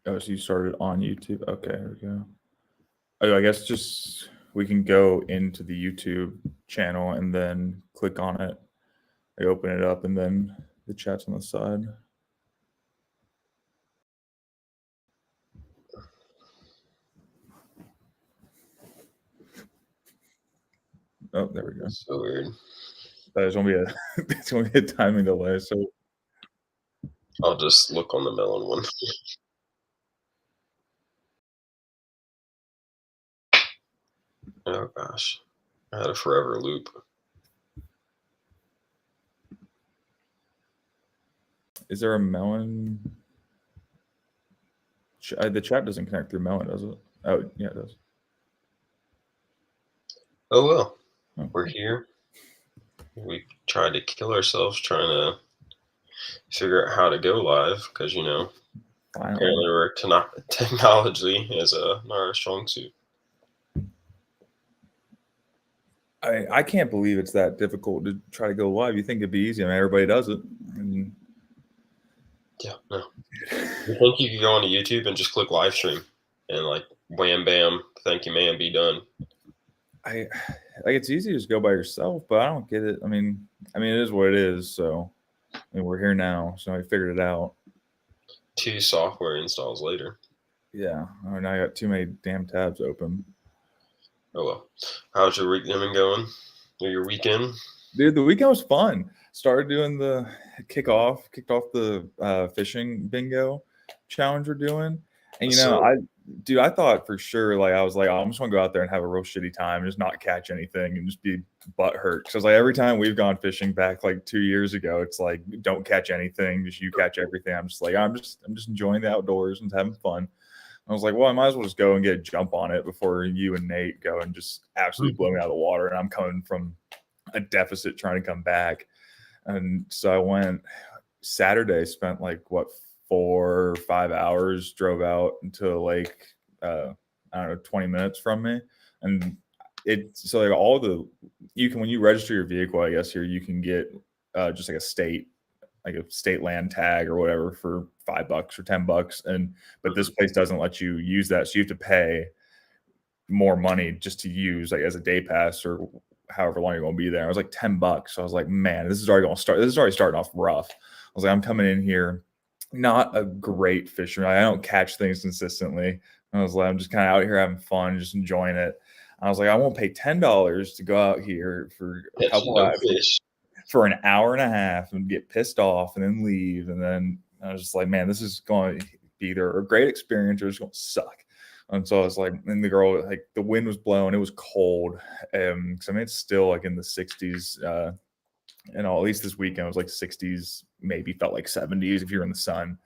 Oh, so you started on YouTube. Okay, there we go. Oh, I guess just we can go into the YouTube channel and then click on it. I open it up and then the chat's on the side. Oh, there we go. That's so weird. There's gonna be a it's gonna be a timing delay. So I'll just look on the melon one. Oh gosh, I had a forever loop. is there a melon? The chat doesn't connect through melon, does it? Oh, yeah, it does. Oh well, Oh, we're here. We tried to kill ourselves trying to figure out how to go live because apparently we're technology is not our strong suit. I can't believe it's that difficult to try to go live. You think it'd be easy? I mean, everybody does it. Yeah, no. You think you could go onto YouTube and just click live stream and like wham bam, thank you, man, be done. I like it's easy to just go by yourself, but I don't get it. I mean, it is what it is. So, we're here now, so I figured it out. 2 software installs later. Yeah, I now I got too many damn tabs open. Oh well. How's your week been going? Or your weekend? Dude, the weekend was fun. Started doing the kicked off the fishing bingo challenge we're doing. And I thought for sure, like I was like, oh, I'm just gonna go out there and have a real shitty time, just not catch anything and just be butt hurt. Cause like every time we've gone fishing back like 2 years ago, it's like don't catch anything, just you catch everything. I'm just like, I'm just enjoying the outdoors and having fun. I was like, well, I might as well just go and get a jump on it before you and Nate go and just absolutely blow me out of the water. And I'm coming from a deficit trying to come back. And so I went Saturday, spent like 4 or 5 hours, drove out into a lake, I don't know, 20 minutes from me. And so like when you register your vehicle, I guess here you can get just like a state land tag or whatever for $5 or $10. But this place doesn't let you use that. So you have to pay more money just to use like as a day pass or however long you're going to be there. I was like $10. So I was like, man, this is already starting off rough. I was like, I'm coming in here, not a great fisherman. I don't catch things consistently. I was like, I'm just kind of out here having fun, just enjoying it. I was like, I won't pay $10 to go out here for a couple hours for an hour and a half and get pissed off and then leave. And then I was just like, man, this is going to be either a great experience or it's going to suck. And so I was like, and the girl, like the wind was blowing, it was cold. Cause it's still like in the 60s, and at least this weekend it was like 60s, maybe felt like 70s if you're in the sun.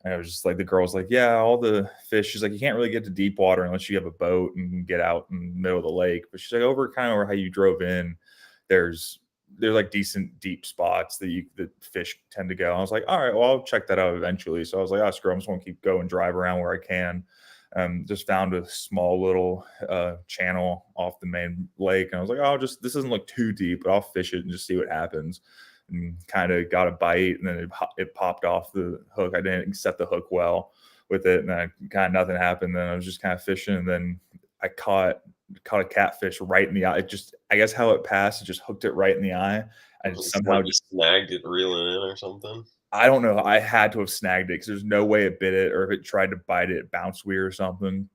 And I was just like, the girl was like, yeah, all the fish. She's like, you can't really get to deep water unless you have a boat and get out in the middle of the lake. But she's like, over kind of how you drove in, there's like decent deep spots that fish tend to go. I was like, all right, well, I'll check that out eventually. So I was like, oh, screw it, I'm just going to keep going, drive around where I can. Just found a small little channel off the main lake, and I was like, oh, this doesn't look too deep, but I'll fish it and just see what happens. And kind of got a bite, and then it popped off the hook. I didn't set the hook well with it, and then kind of nothing happened. Then I was just kind of fishing, and then I caught a catfish right in the eye. I guess how it passed, it just hooked it right in the eye. I somehow just snagged it reeling in or something. I don't know. I had to have snagged it because there's no way it bit it, or if it tried to bite it, it bounced weird or something.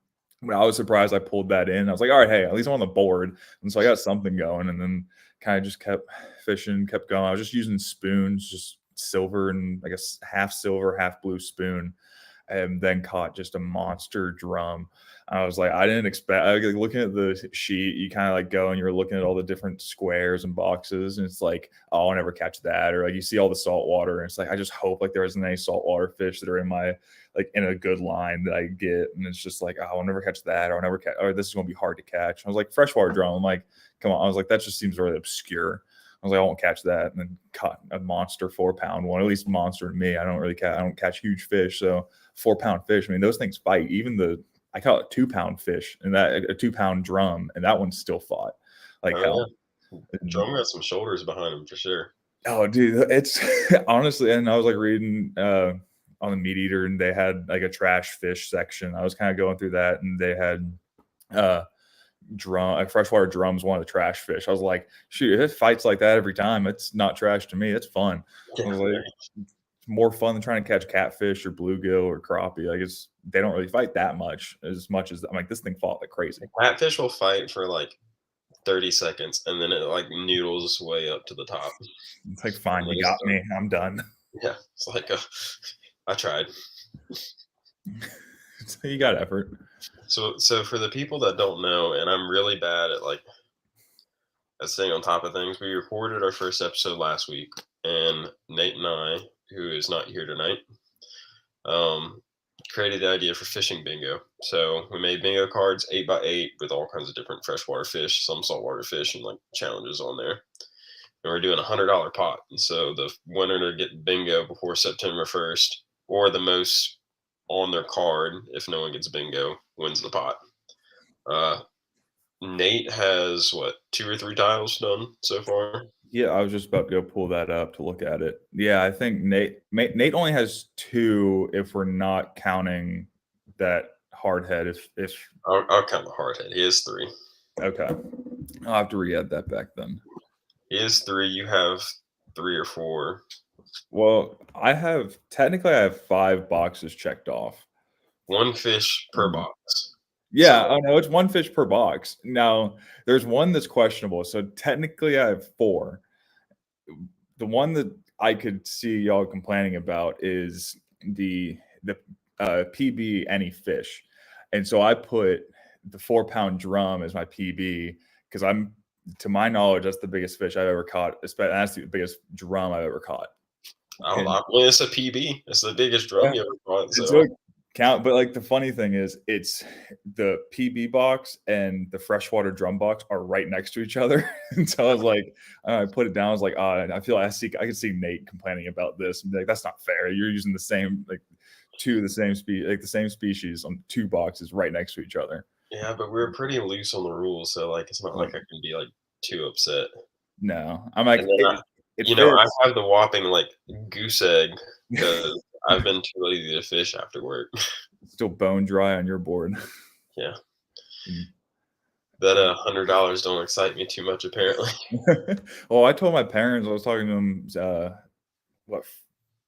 But I was surprised I pulled that in. I was like, all right, hey, at least I'm on the board. And so I got something going, and then kind of just kept fishing, kept going. I was just using spoons, just silver and I guess half silver, half blue spoon, and then caught just a monster drum. I was like, I didn't expect. Like, looking at the sheet, you kind of like go and you're looking at all the different squares and boxes, and it's like, oh, I'll never catch that. Or like you see all the salt water, and it's like I just hope like there isn't any saltwater fish that are in my like in a good line that I get, and it's just like, oh, I'll never catch that, or I'll never catch, or this is gonna be hard to catch. I was like, freshwater drum. I'm like, come on. I was like, that just seems really obscure. I was like, I won't catch that, and then caught a monster 4-pound one. At least monster to me. I don't catch huge fish, so 4-pound fish. I mean, those things fight. I caught a 2-pound fish and that a 2-pound drum, and that one still fought like hell. Yeah. Drum got some shoulders behind him for sure. Oh, dude, it's honestly, and I was like reading on the Meat Eater, and they had like a trash fish section. I was kind of going through that, and they had freshwater drums, one of the trash fish. I was like, shoot, if it fights like that every time, it's not trash to me. It's fun. I was like, it's more fun than trying to catch catfish or bluegill or crappie. Like they don't really fight that much as I'm like, this thing fought like crazy. Catfish will fight for like 30 seconds and then it like noodles its way up to the top. It's like, fine, you got me. I'm done. Yeah, it's like I tried. So you got effort. So for the people that don't know, and I'm really bad at staying on top of things, we recorded our first episode last week, and Nate and I, who is not here tonight, created the idea for fishing bingo. So we made bingo cards 8x8 with all kinds of different freshwater fish, some saltwater fish, and like challenges on there. And we're doing $100 pot. And so the winner to get bingo before September 1st, or the most on their card, if no one gets bingo, wins the pot. Nate has what, 2 or 3 tiles done so far? Yeah, I was just about to go pull that up to look at it. Yeah, I think Nate only has 2 if we're not counting that hard head. If I'll count the hard head. He has 3. Okay, I'll have to re-add that back then. He has 3. You have 3 or 4. Well, technically I have 5 boxes checked off. 1 fish per box. Yeah, so, no, it's 1 fish per box. Now, there's one that's questionable. So technically I have 4. The one that I could see y'all complaining about is the PB any fish. And so I put the 4-pound drum as my PB because to my knowledge, that's the biggest fish I've ever caught. That's the biggest drum I've ever caught. Well, it's a PB. It's the biggest drum you ever caught. So count, but like the funny thing is, it's the PB box and the freshwater drum box are right next to each other. And so I was like, I put it down. I was like, I feel like I could see Nate complaining about this and be like, that's not fair. You're using the same the same species on 2 boxes right next to each other. Yeah, but we're pretty loose on the rules, so like it's not like I can be like too upset. No, I'm like, I have the whopping like goose egg because I've been too lazy to fish after work. Still bone dry on your board. Yeah. That $100 don't excite me too much, apparently. Well, I told my parents, I was talking to them,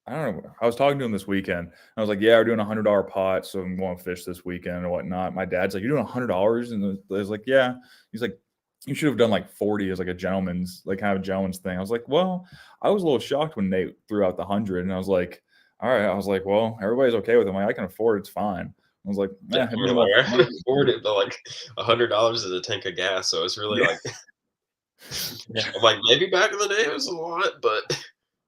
I don't know. I was talking to him this weekend. I was like, yeah, we're doing $100 pot, so I'm going to fish this weekend and whatnot. My dad's like, you're doing $100? And I was like, yeah. He's like, you should have done like 40 as like a gentleman's, like kind of a gentleman's thing. I was like, well, I was a little shocked when Nate threw out the 100, and I was like, all right. I was like, well, everybody's okay with it. I can afford it. It's fine. I was like, I can afford it, but like $100 is a tank of gas, so it's really like, I'm like, maybe back in the day it was a lot, but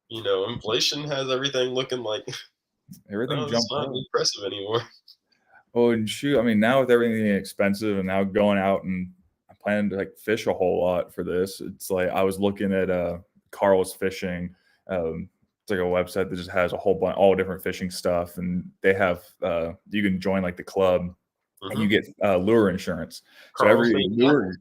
inflation has everything looking like everything jumped not impressive anymore. Oh, and shoot, I mean, now with everything being expensive and now going out and I plan to like fish a whole lot for this. It's like I was looking at Carl's Fishing. It's like a website that just has a whole bunch, all different fishing stuff, and they have you can join like the club, and you get lure insurance. So every lure,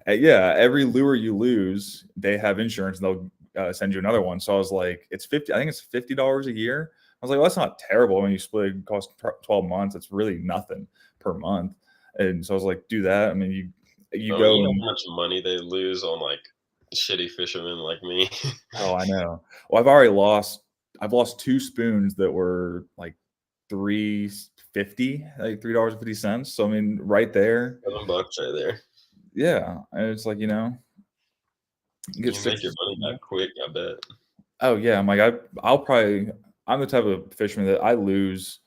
every lure you lose, they have insurance, and they'll send you another one. So I was like, I think it's $50 a year. I was like, well, that's not terrible. When you split it, costs 12 months. It's really nothing per month. And so I was like, do that. I mean, you go. You know how much money they lose on like shitty fishermen like me. Oh, I know. Well, I've lost 2 spoons that were like $3.50, like $3.50. So I mean, right there, $7 right there. Yeah, and it's like, you make your money back quick, I bet. Oh yeah, I'm like, I'm the type of fisherman that I lose.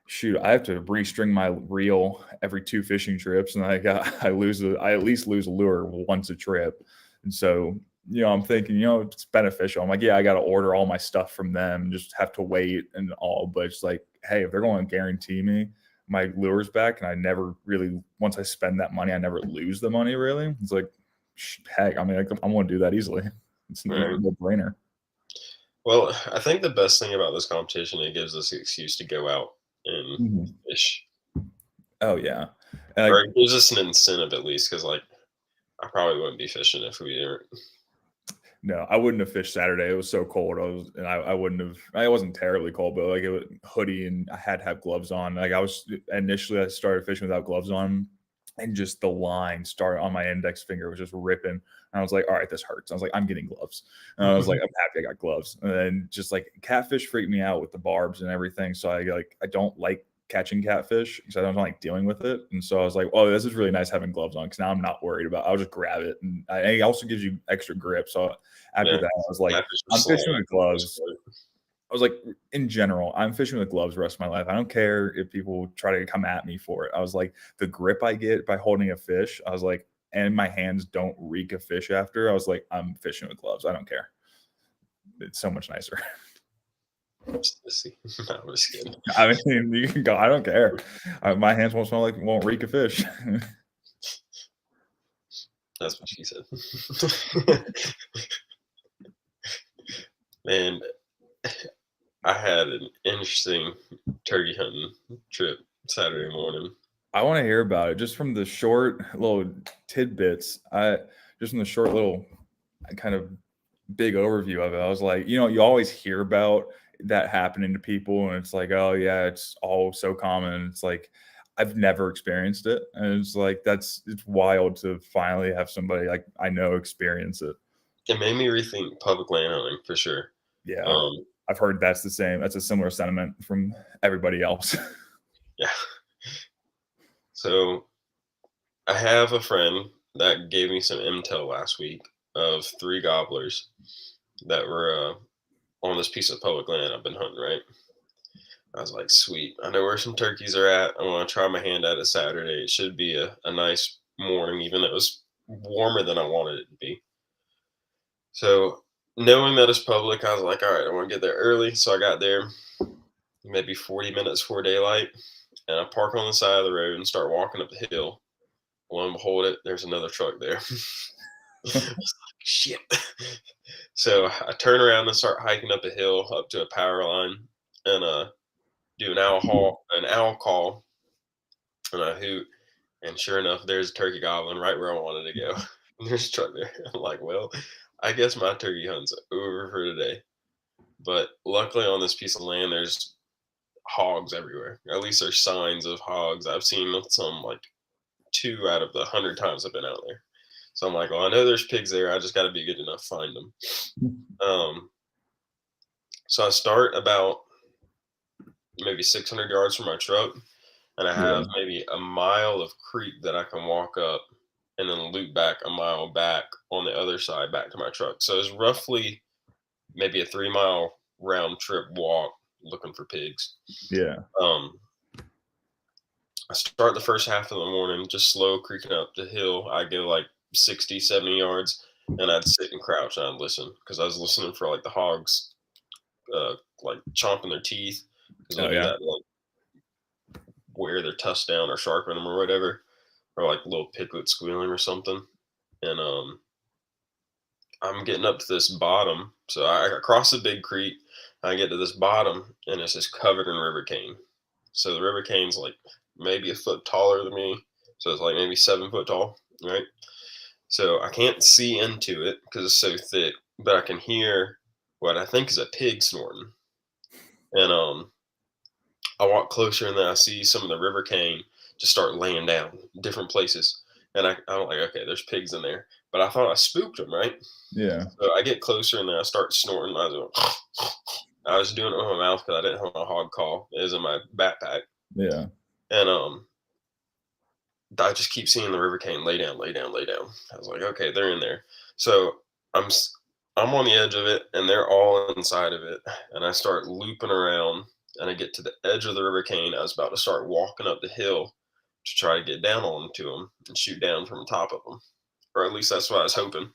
Shoot, I have to restring my reel every 2 fishing trips, and I at least lose a lure once a trip. And so, I'm thinking, it's beneficial. I'm like, yeah, I got to order all my stuff from them, just have to wait and all. But it's like, hey, if they're going to guarantee me my lures back, and I never really, once I spend that money, I never lose the money really. It's like, heck, I mean, I'm going to do that easily. It's no brainer. Well, I think the best thing about this competition, it gives us an excuse to go out and fish. Oh yeah, or it gives us an incentive at least, because like I probably wouldn't be fishing if we didn't. No, I wouldn't have fished Saturday. It was so cold. I wouldn't have. I wasn't terribly cold, but like it was hoodie and I had to have gloves on. Like I started fishing without gloves on, and just the line started on my index finger was just ripping. And I was like, all right, this hurts. I was like, I'm getting gloves. And I was like, I'm happy I got gloves. And then just like catfish freaked me out with the barbs and everything. So I don't like catching catfish because I don't like dealing with it. And so I was like, oh, this is really nice having gloves on because now I'm not worried about it. I'll just grab it. And it also gives you extra grip. So after Yeah, that, I was like, catfish are I'm fishing slow. with gloves. I was like, in general, I'm fishing with gloves the rest of my life. I don't care if people try to come at me for it. I was like, the grip I get by holding a fish, I was like, and my hands don't reek of fish after. I was like, I'm fishing with gloves. I don't care. It's so much nicer. I'm just kidding. I mean, you can go. I don't care. My hands won't reek of fish. That's what she said. Man, I had an interesting turkey hunting trip Saturday morning. I want to hear about it just from the short little tidbits. Just from the short little kind of big overview of it. I was like, you always hear about that happening to people, and it's like, oh yeah, it's all so common. It's like I've never experienced it, and it's like it's wild to finally have somebody like I know experience it. It made me rethink public land hunting for sure. Yeah, I've heard that's the same. That's a similar sentiment from everybody else. Yeah. So I have a friend that gave me some intel last week of 3 gobblers that were on this piece of public land I've been hunting, right? I was like, sweet. I know where some turkeys are at. I want to try my hand at it Saturday. It should be a nice morning, even though it was warmer than I wanted it to be. So, knowing that it's public, I was like, all right, I want to get there early. So, I got there maybe 40 minutes before daylight, and I park on the side of the road and start walking up the hill. Lo and behold, there's another truck there. I was like, shit. So, I turn around and start hiking up a hill up to a power line and do an owl call, and I hoot, and sure enough, there's a turkey gobbling right where I wanted to go. And there's a truck there. I'm like, well, I guess my turkey hunt's over for today. But luckily, on this piece of land, there's hogs everywhere. At least there's signs of hogs. I've seen some like 2 out of the 100 times I've been out there. So I'm like, well, I know there's pigs there. I just got to be good enough to find them. So I start about maybe 600 yards from my truck, and I have maybe a mile of creek that I can walk up and then loop back a mile back on the other side back to my truck. So it's roughly maybe a 3-mile round trip walk looking for pigs. Yeah. I start the first half of the morning just slow creaking up the hill. I go like 60, 70 yards, and I'd sit and crouch and I'd listen because I was listening for like the hogs like chomping their teeth because they'll do that like wear their tusks down or sharpen them or whatever, or like little piglet squealing or something. And I'm getting up to this bottom, so I cross the big creek. I get to this bottom, and it's just covered in river cane. So the river cane's like maybe a foot taller than me, so it's like maybe 7 foot tall, right? So I can't see into it because it's so thick, but I can hear what I think is a pig snorting. And I walk closer, and then I see some of the river cane just start laying down in different places. And I'm like, okay, there's pigs in there. But I thought I spooked them, right? Yeah. So I get closer, and then I start snorting. I was doing it with my mouth because I didn't have my hog call. It was in my backpack. Yeah. And I just keep seeing the river cane lay down, lay down, lay down. I was like, okay, they're in there. So I'm on the edge of it, and they're all inside of it. And I start looping around, and I get to the edge of the river cane. I was about to start walking up the hill to try to get down onto them and shoot down from the top of them, or at least that's what I was hoping.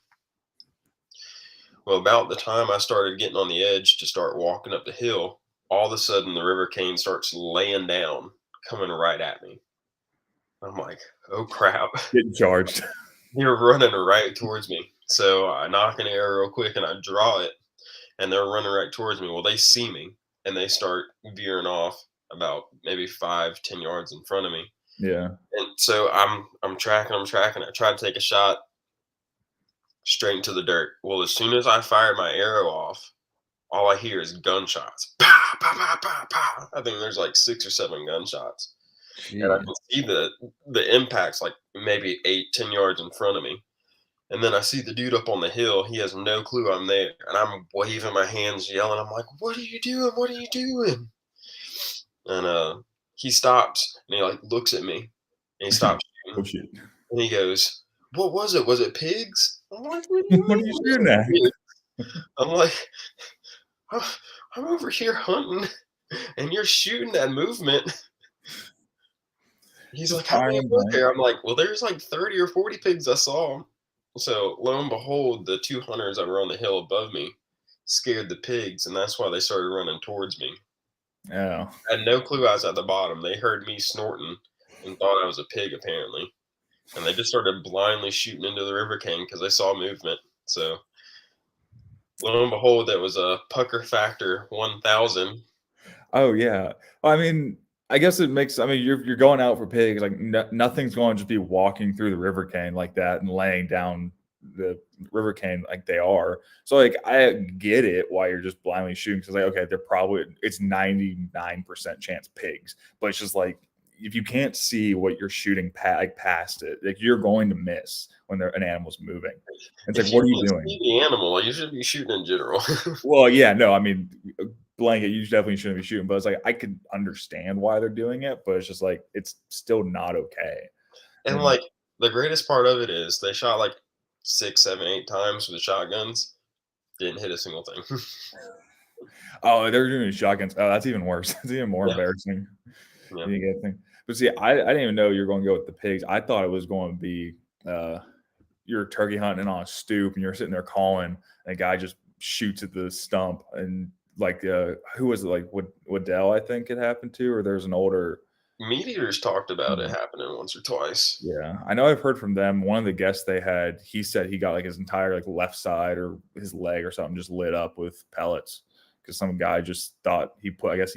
Well, about the time I started getting on the edge to start walking up the hill, all of a sudden the river cane starts laying down, coming right at me. I'm like, oh crap. Getting charged. You're running right towards me. So I knock an arrow real quick and I draw it, and they're running right towards me. Well, they see me and they start veering off about maybe 5-10 yards in front of me. Yeah. And so I'm tracking. I try to take a shot, straight into the dirt. Well, as soon as I fired my arrow off, all I hear is gunshots. Pow, pow, pow, pow, pow. I think there's like 6 or 7 gunshots. And I Jeez. can see the impacts like maybe 8, 10 yards in front of me. And then I see the dude up on the hill. He has no clue I'm there. And I'm waving my hands, yelling. I'm like, "What are you doing? What are you doing?" And he stops and he like looks at me and he stops Oh shooting. shit. And he goes, "What was it? Was it pigs?" I'm like, "What do you What are you mean shooting it at? was pigs?" I'm like, "I'm I'm over here hunting and you're shooting that movement." He's Just like, "How many firing were blank. there?" I'm like, "Well, there's like 30 or 40 pigs I saw." So lo and behold, the 2 hunters that were on the hill above me scared the pigs, and that's why they started running towards me. Yeah. I had no clue I was at the bottom. They heard me snorting and thought I was a pig apparently, and they just started blindly shooting into the river king because they saw movement. So lo and behold, that was a pucker factor 1,000. Oh yeah. Well, I mean, I guess it makes. I mean, you're going out for pigs. Like nothing's going to just be walking through the river cane like that and laying down the river cane like they are. So like I get it why you're just blindly shooting because like okay, they're probably it's 99% chance pigs, but it's just like if you can't see what you're shooting like past it, like you're going to miss when an animal's moving. It's like If you what are you can't doing? see the animal, you should be shooting in general. Well, yeah, no, I mean, blanket, you definitely shouldn't be shooting, but it's like I could understand why they're doing it, but it's just like it's still not okay. And And like the greatest part of it is they shot like 6, 7, 8 times with the shotguns, didn't hit a single thing. oh, they're doing shotguns. Oh, that's even worse. It's even more Yeah, embarrassing. yeah. You get thing. But see, I didn't even know you were going to go with the pigs. I thought it was going to be uh you're turkey hunting on a stoop and you're sitting there calling, and a guy just shoots at the stump and like who was it like Waddell, I think it happened to, or there's an older. Meat eaters talked about it happening once or twice. Yeah, I know I've heard from them. One of the guests they had, he said he got like his entire like left side or his leg or something just lit up with pellets because some guy just thought I guess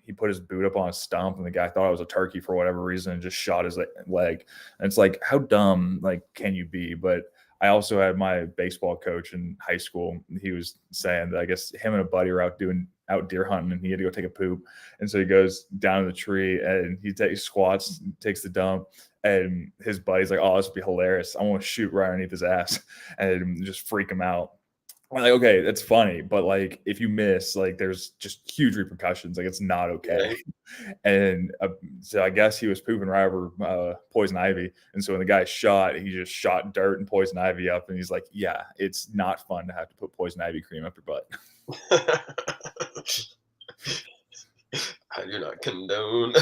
he put his boot up on a stump and the guy thought it was a turkey for whatever reason and just shot his leg. And it's like, how dumb like can you be? But I also had my baseball coach in high school. He was saying that I guess him and a buddy were out deer hunting and he had to go take a poop. And so he goes down to the tree and he takes squats, takes the dump, and his buddy's like, "Oh, this would be hilarious. I want to shoot right underneath his ass and just freak him out." I'm like, okay, that's funny, but like if you miss, like there's just huge repercussions. Like it's not okay. Right? And so I guess he was pooping right over poison ivy. And so when the guy shot, he just shot dirt and poison ivy up. And he's like, "Yeah, it's not fun to have to put poison ivy cream up your butt." I do not condone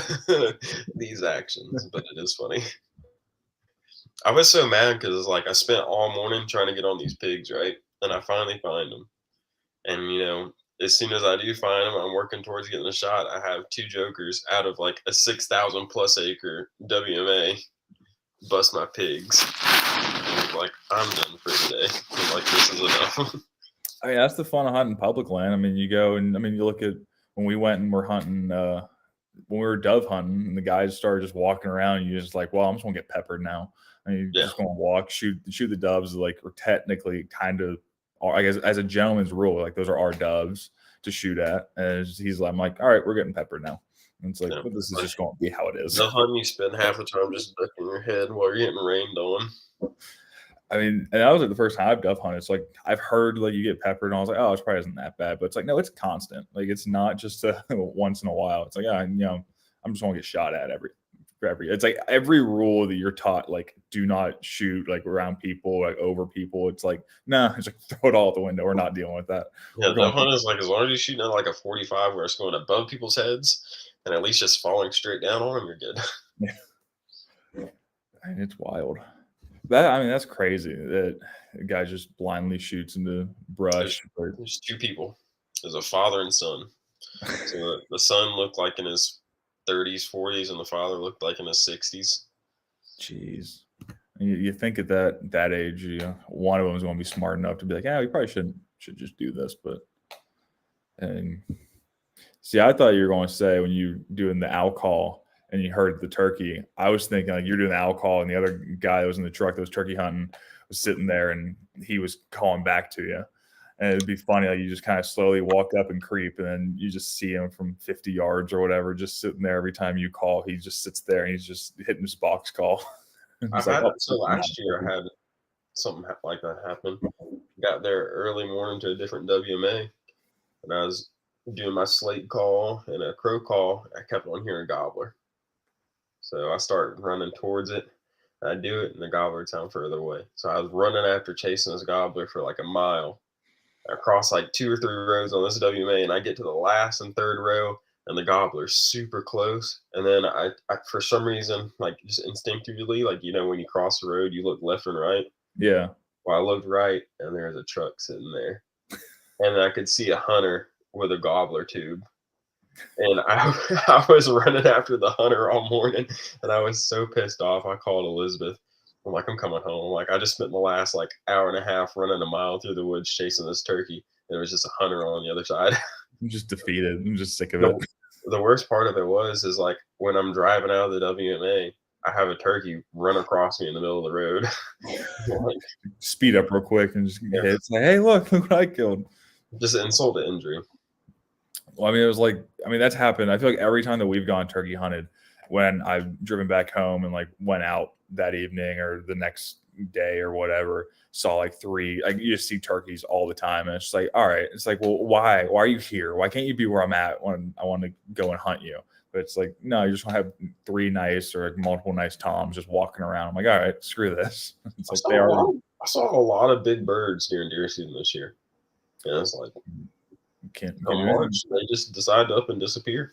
these actions, but it is funny. I was so mad because like I spent all morning trying to get on these pigs, right? And I finally find them. And as soon as I do find them, I'm working towards getting a shot. I have 2 jokers out of like a 6,000 plus acre WMA bust my pigs. And like I'm done for today. I'm like this is enough. I mean, that's the fun of hunting public land. I mean, you go and I mean, you look at when we went and we're hunting, when we were dove hunting, and the guys started just walking around, and you're just like, "Well, I'm just gonna get peppered now." And you're Yeah. just gonna walk, shoot the doves. Like, or technically, kind of, I guess, as a gentleman's rule, like those are our doves to shoot at. And he's like, I'm like, "All right, we're getting peppered now." And it's like, Yeah. well, this is Like just going to be how it is. the hunt you spend half the time just ducking your head while you're getting rained on. I mean, and that was like the first time I've dove hunted. It's like I've heard like you get peppered, and I was like, oh, it's probably isn't that bad. But it's like, no, it's constant. Like it's not just once in a while. It's like, yeah, I'm just gonna get shot at every. It's like every rule that you're taught, like do not shoot like around people, like over people. It's like, nah, it's like throw it all out the window. We're not dealing with that. Yeah, We're dove going. hunt is like as long as you're shooting at like a 45 where it's going above people's heads and at least just falling straight down on them, you're good. Yeah, and it's wild. That I mean, that's crazy that a guy just blindly shoots into There's, brush. But there's 2 people. There's a father and son. So the son looked like in his 30s, 40s, and the father looked like in his 60s. jeez. You think at that age, one of them is going to be smart enough to be like, yeah, we probably should just do this. But and see, I thought you were going to say when you doing the owl call, and you heard the turkey, I was thinking like you're doing the owl call, and the other guy that was in the truck that was turkey hunting was sitting there, and he was calling back to you. And it'd be funny, like you just kind of slowly walk up and creep, and then you just see him from 50 yards or whatever, just sitting there. Every time you call, he just sits there and he's just hitting his box call. I've had it. So last year I had something like that happen. Got there early morning to a different WMA, and I was doing my slate call and a crow call. I kept on hearing gobbler, so I started running towards it. I do it, and the gobbler would sound further away. So I was running after chasing this gobbler for like a mile. I cross like 2 or 3 rows on this WMA, and I get to the last and third row, and the gobbler's super close. And then I for some reason, like just instinctively, like when you cross the road, you look left and right. Yeah. Well, I looked right, and there's a truck sitting there, and I could see a hunter with a gobbler tube. And I was running after the hunter all morning, and I was so pissed off. I called Elizabeth. I'm like, I'm coming home. Like, I just spent the last like hour and a half running a mile through the woods chasing this turkey. And there was just a hunter on the other side. I'm just defeated. I'm just sick of it. The worst part of it is like when I'm driving out of the WMA, I have a turkey run across me in the middle of the road. Like, speed up real quick and just hit. It's like, hey, look what I killed. Just insult to injury. Well, I mean, it was like, that's happened. I feel like every time that we've gone turkey hunted, when I've driven back home and like went out that evening or the next day or whatever, saw like 3, like you just see turkeys all the time. And it's just like, all right, it's like, well, why are you here? Why can't you be where I'm at when I want to go and hunt you? But it's like, no, you just want to have 3 nice or like multiple nice toms just walking around. I'm like, all right, screw this. It's like I saw a lot of big birds during deer season this year. Yeah, it's like, can't March, they just decide to up and disappear.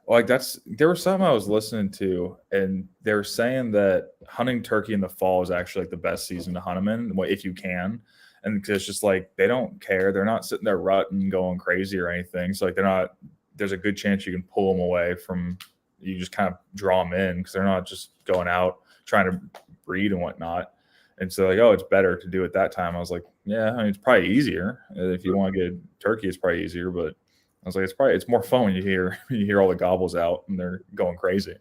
Like there was something I was listening to, and they were saying that hunting turkey in the fall is actually like the best season to hunt them in, if you can. And it's just like they don't care; they're not sitting there rutting, going crazy or anything. So like they're not. There's a good chance you can pull them away from. You just kind of draw them in because they're not just going out trying to breed and whatnot. And so like, oh, it's better to do it that time. I was like, yeah, I mean, it's probably easier if you want to get turkey. It's probably easier, but I was like, it's more fun when you hear all the gobbles out and they're going crazy.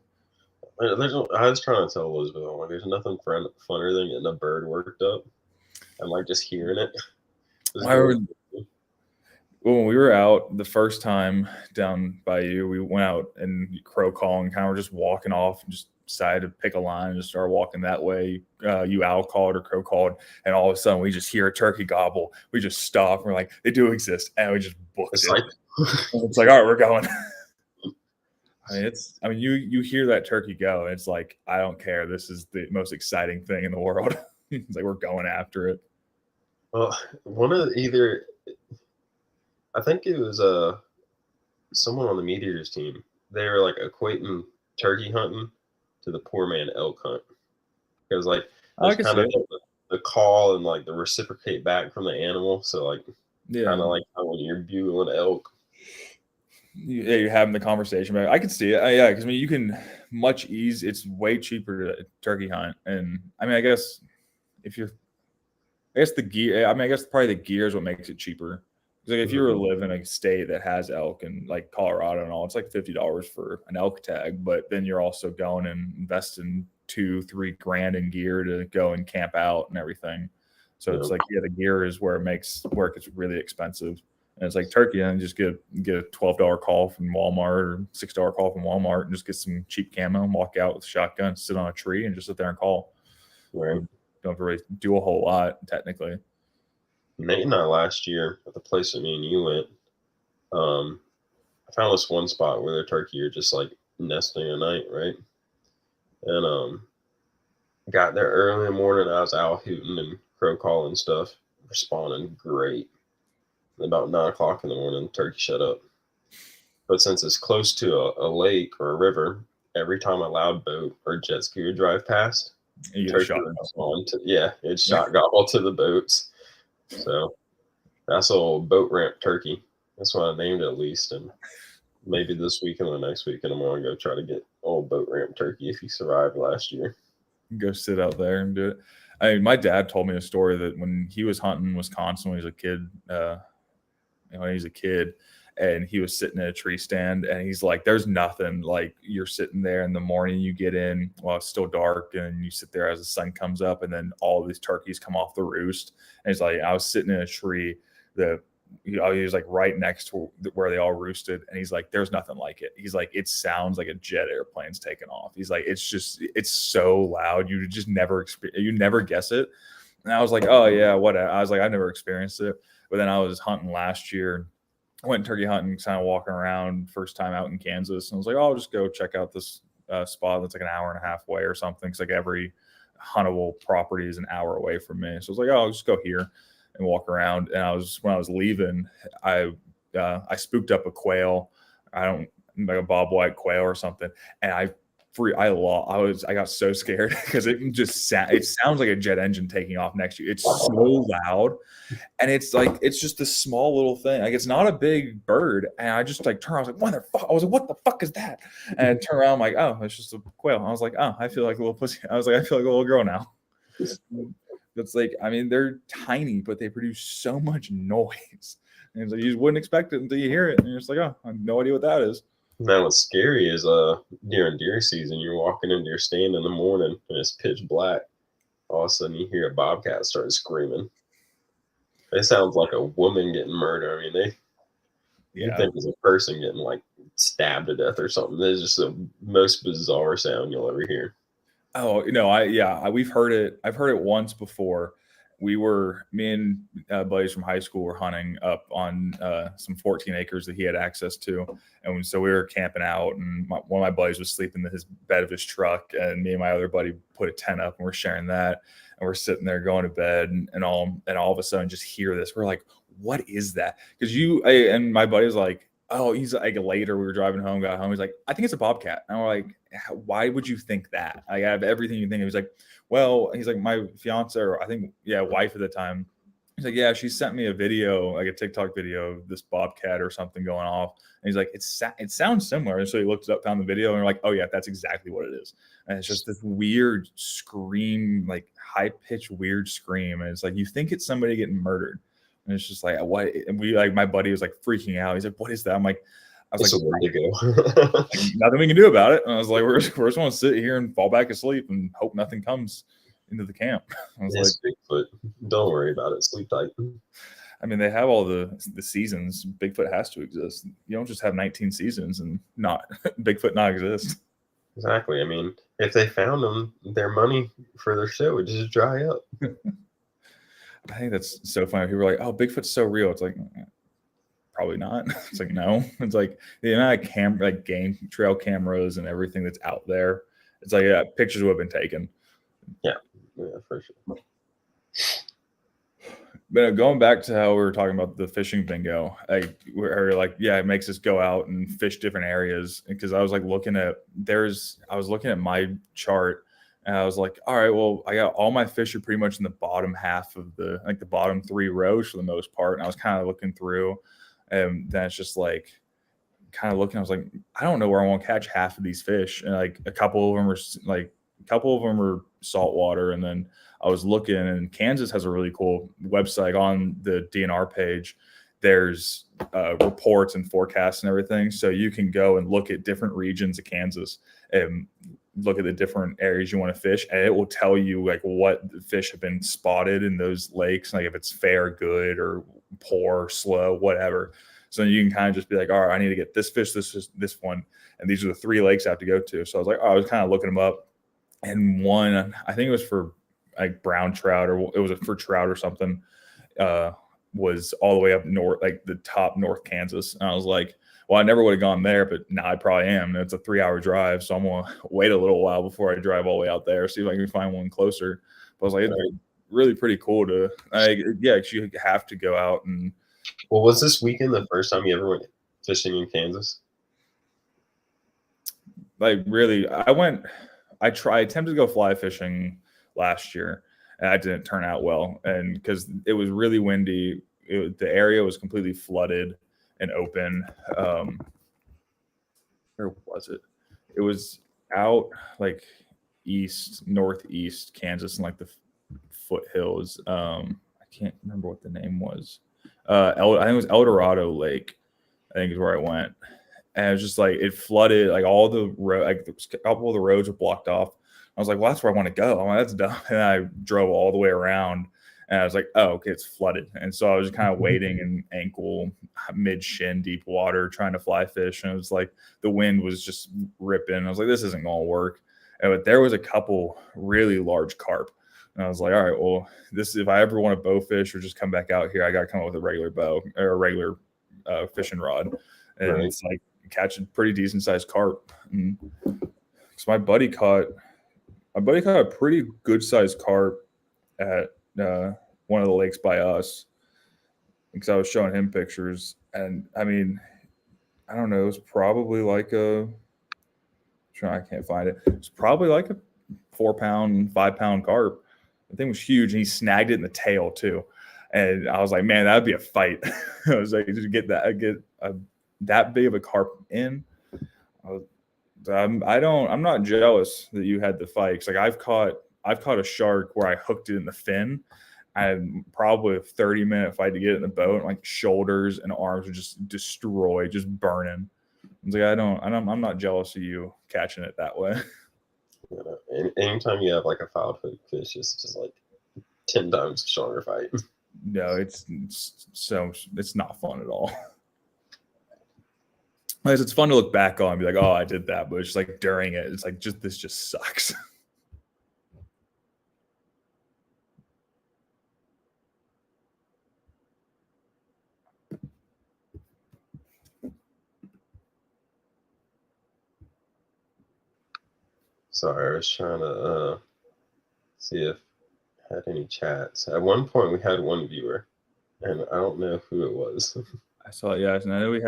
I was trying to tell Elizabeth, I'm like, there's nothing funner than getting a bird worked up and like just hearing it. When we were out the first time down by you, we went out and crow call and kind of were just walking off and just decided to pick a line and just start walking that way. You owl called or crow called, and all of a sudden we just hear a turkey gobble. We just stop. And we're like, they do exist, and we just booked it. It's like, all right, we're going. I mean, you hear that turkey go, and it's like, I don't care. This is the most exciting thing in the world. It's like we're going after it. Well, I think it was someone on the Meteors team. They were like equating turkey hunting to the poor man elk hunt, because like there's kind of the call and like the reciprocate back from the animal. So like kind of like how when you're bugling elk. Yeah, you're having the conversation about it. I can see it. Yeah, because I mean, you can much ease. It's way cheaper to turkey hunt, and I mean, I guess the gear. I mean, I guess probably the gear is what makes it cheaper. Like if you were to live in a state that has elk and like Colorado and all, it's like $50 for an elk tag. But then you're also going and investing $2-3 grand in gear to go and camp out and everything. So it's like, the gear is where it gets really expensive. And it's like turkey, and just get a $12 call from Walmart or $6 call from Walmart and just get some cheap camo and walk out with a shotgun, sit on a tree and just sit there and call. Right. Don't really do a whole lot technically. Nate and I last year at the place that me and you went, I found this one spot where the turkey are just like nesting at night, right? And got there early in the morning. I was owl hooting and crow calling stuff, responding great. And about 9 o'clock in the morning, the turkey shut up. But since it's close to a lake or a river, every time a loud boat or jet ski would drive past, turkey would respond to, it's shot gobble to the boats. So that's old boat ramp turkey. That's what I named it at least. And maybe this weekend or next weekend, I'm going to go try to get old boat ramp turkey if he survived last year. Go sit out there and do it. I mean, my dad told me a story that when he was hunting in Wisconsin when he was a kid, and he was sitting in a tree stand, and he's like, there's nothing like you're sitting there in the morning, you get in while it's still dark, and you sit there as the sun comes up, and then all of these turkeys come off the roost. And he's like, I was sitting in a tree that he was like right next to where they all roosted, and he's like, there's nothing like it. He's like, it sounds like a jet airplane's taking off. He's like, it's so loud, you just never you never guess it. And I was like, oh yeah, whatever. I was like, I never experienced it. But then I was hunting last year. I went turkey hunting, kind of walking around, first time out in Kansas. And I was like, oh, I'll just go check out this spot that's like an hour and a half away or something. It's like every huntable property is an hour away from me. So I was like, oh, I'll just go here and walk around. And when I was leaving, I spooked up a quail. Like a bobwhite quail or something. And I got so scared because it sounds like a jet engine taking off next to you. It's so loud, and it's just this small little thing. Like, it's not a big bird, and I just like turn around. I was like, what the fuck is that? And I turn around, I'm like, oh, it's just a quail. I was like, oh, I feel like a little pussy. I was like, I feel like a little girl now. It's like, I mean, they're tiny, but they produce so much noise. And it's like, you just wouldn't expect it until you hear it, and you're just like, oh, I have no idea what that is. Man, what's scary is during deer season, you're walking into your stand in the morning and it's pitch black. All of a sudden, you hear a bobcat start screaming. It sounds like a woman getting murdered. I mean, you think it's a person getting like stabbed to death or something. It's just the most bizarre sound you'll ever hear. Oh, we've heard it. I've heard it once before. Me and buddies from high school were hunting up on some 14 acres that he had access to. And so we were camping out, and one of my buddies was sleeping in his bed of his truck, and me and my other buddy put a tent up, and we're sharing that. And we're sitting there going to bed, and all of a sudden just hear this. We're like, what is that? Because and my buddy was like, oh, he's like, later we were driving home, got home. He's like, I think it's a bobcat. And we're like, why would you think that? I have everything you think. He was like, well, he's like, my fiance, or I think, wife at the time. He's like, yeah, she sent me a video, like a TikTok video of this bobcat or something going off. And he's like, it sounds similar. And so he looked it up, found the video, and we're like, oh yeah, that's exactly what it is. And it's just this weird scream, like high pitched weird scream. And it's like, you think it's somebody getting murdered. And it's just like, what? And my buddy was like freaking out. He's like, what is that? I was like, nothing we can do about it. And I was like, we're just going to sit here and fall back asleep and hope nothing comes into the camp. I was like, Bigfoot. Don't worry about it. Sleep tight. I mean, they have all the seasons. Bigfoot has to exist. You don't just have 19 seasons and not Bigfoot not exist. Exactly. I mean, if they found them, their money for their show would just dry up. I think that's so funny. People are like, oh, Bigfoot's so real. It's like, probably not. It's like, no. It's like the amount of game trail cameras and everything that's out there. It's like, yeah, pictures would have been taken. Yeah, for sure. But going back to how we were talking about the fishing bingo, it makes us go out and fish different areas. Because I was like looking at my chart, and I was like, all right, well, I got all my fish are pretty much in the bottom half of the bottom 3 rows for the most part. And I was kind of looking through, and then it's just like kind of looking. I was like, I don't know where I want to catch half of these fish. And like a couple of them are saltwater. And then I was looking, and Kansas has a really cool website on the DNR page. There's reports and forecasts and everything. So you can go and look at different regions of Kansas and look at the different areas you want to fish, and it will tell you like what fish have been spotted in those lakes, like if it's fair, good, or poor, slow, whatever. So you can kind of just be like, all right, I need to get this fish, this one, and these are the 3 lakes I have to go to. So I was like, I was kind of looking them up, and one, I think it was for like brown trout, or it was for trout or something, was all the way up north, like the top North Kansas. And I was like, well, I never would have gone there, but now I probably am. And it's a 3-hour drive, so I'm gonna wait a little while before I drive all the way out there, see if I can find one closer. But I was like, it's really pretty cool to, you have to go out and. Well, was this weekend the first time you ever went fishing in Kansas? Like, really, I attempted to go fly fishing last year, and that didn't turn out well. And because it was really windy, the area was completely flooded and open. Where was it? It was out like northeast Kansas, and like the foothills. I can't remember what the name was. I think it was El Dorado Lake. think is where I went. And it was just like it flooded, like all the road, like a couple of the roads were blocked off. I was like, well, that's where I want to go. I'm like, that's dumb. And I drove all the way around, and I was like, oh, okay, it's flooded. And so I was kind of wading in ankle, mid shin deep water, trying to fly fish, and it was like the wind was just ripping. I was like, this isn't gonna work. But there was a couple really large carp, and I was like, all right, well, this if I ever want to bow fish or just come back out here, I got to come up with a regular bow or a regular fishing rod, and it's like catching pretty decent sized carp. So my buddy caught a pretty good sized carp at one of the lakes by us because I was showing him pictures, and I mean, I don't know, it was probably like I can't find it. It's probably like a 4-pound, 5-pound carp. The thing was huge, and he snagged it in the tail too. And I was like, man, that'd be a fight. I was like, to get that big of a carp in. I'm not jealous that you had the fight. 'Cause like I've caught a shark where I hooked it in the fin. I had probably a 30-minute fight to get it in the boat. And like shoulders and arms were just destroyed, just burning. I was like, I'm not jealous of you catching it that way. Anytime you have like a foul hook fish, it's just like 10 times stronger fight. No, it's not fun at all. It's fun to look back on and be like, oh, I did that, but it's just like during it, it's like this just sucks. Sorry, I was trying to see if I had any chats. At one point, we had one viewer, and I don't know who it was. I saw it, yes, and I know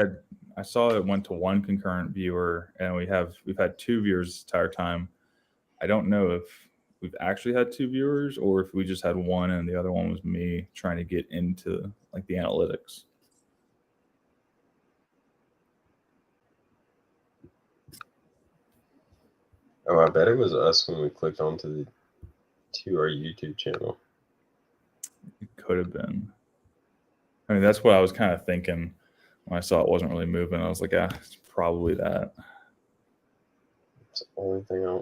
I saw it went to one concurrent viewer, and we've had 2 viewers this entire time. I don't know if we've actually had 2 viewers or if we just had one and the other one was me trying to get into like the analytics. Oh, I bet it was us when we clicked onto our YouTube channel. It could have been. I mean, that's what I was kind of thinking when I saw it wasn't really moving. I was like, it's probably that. It's the only thing I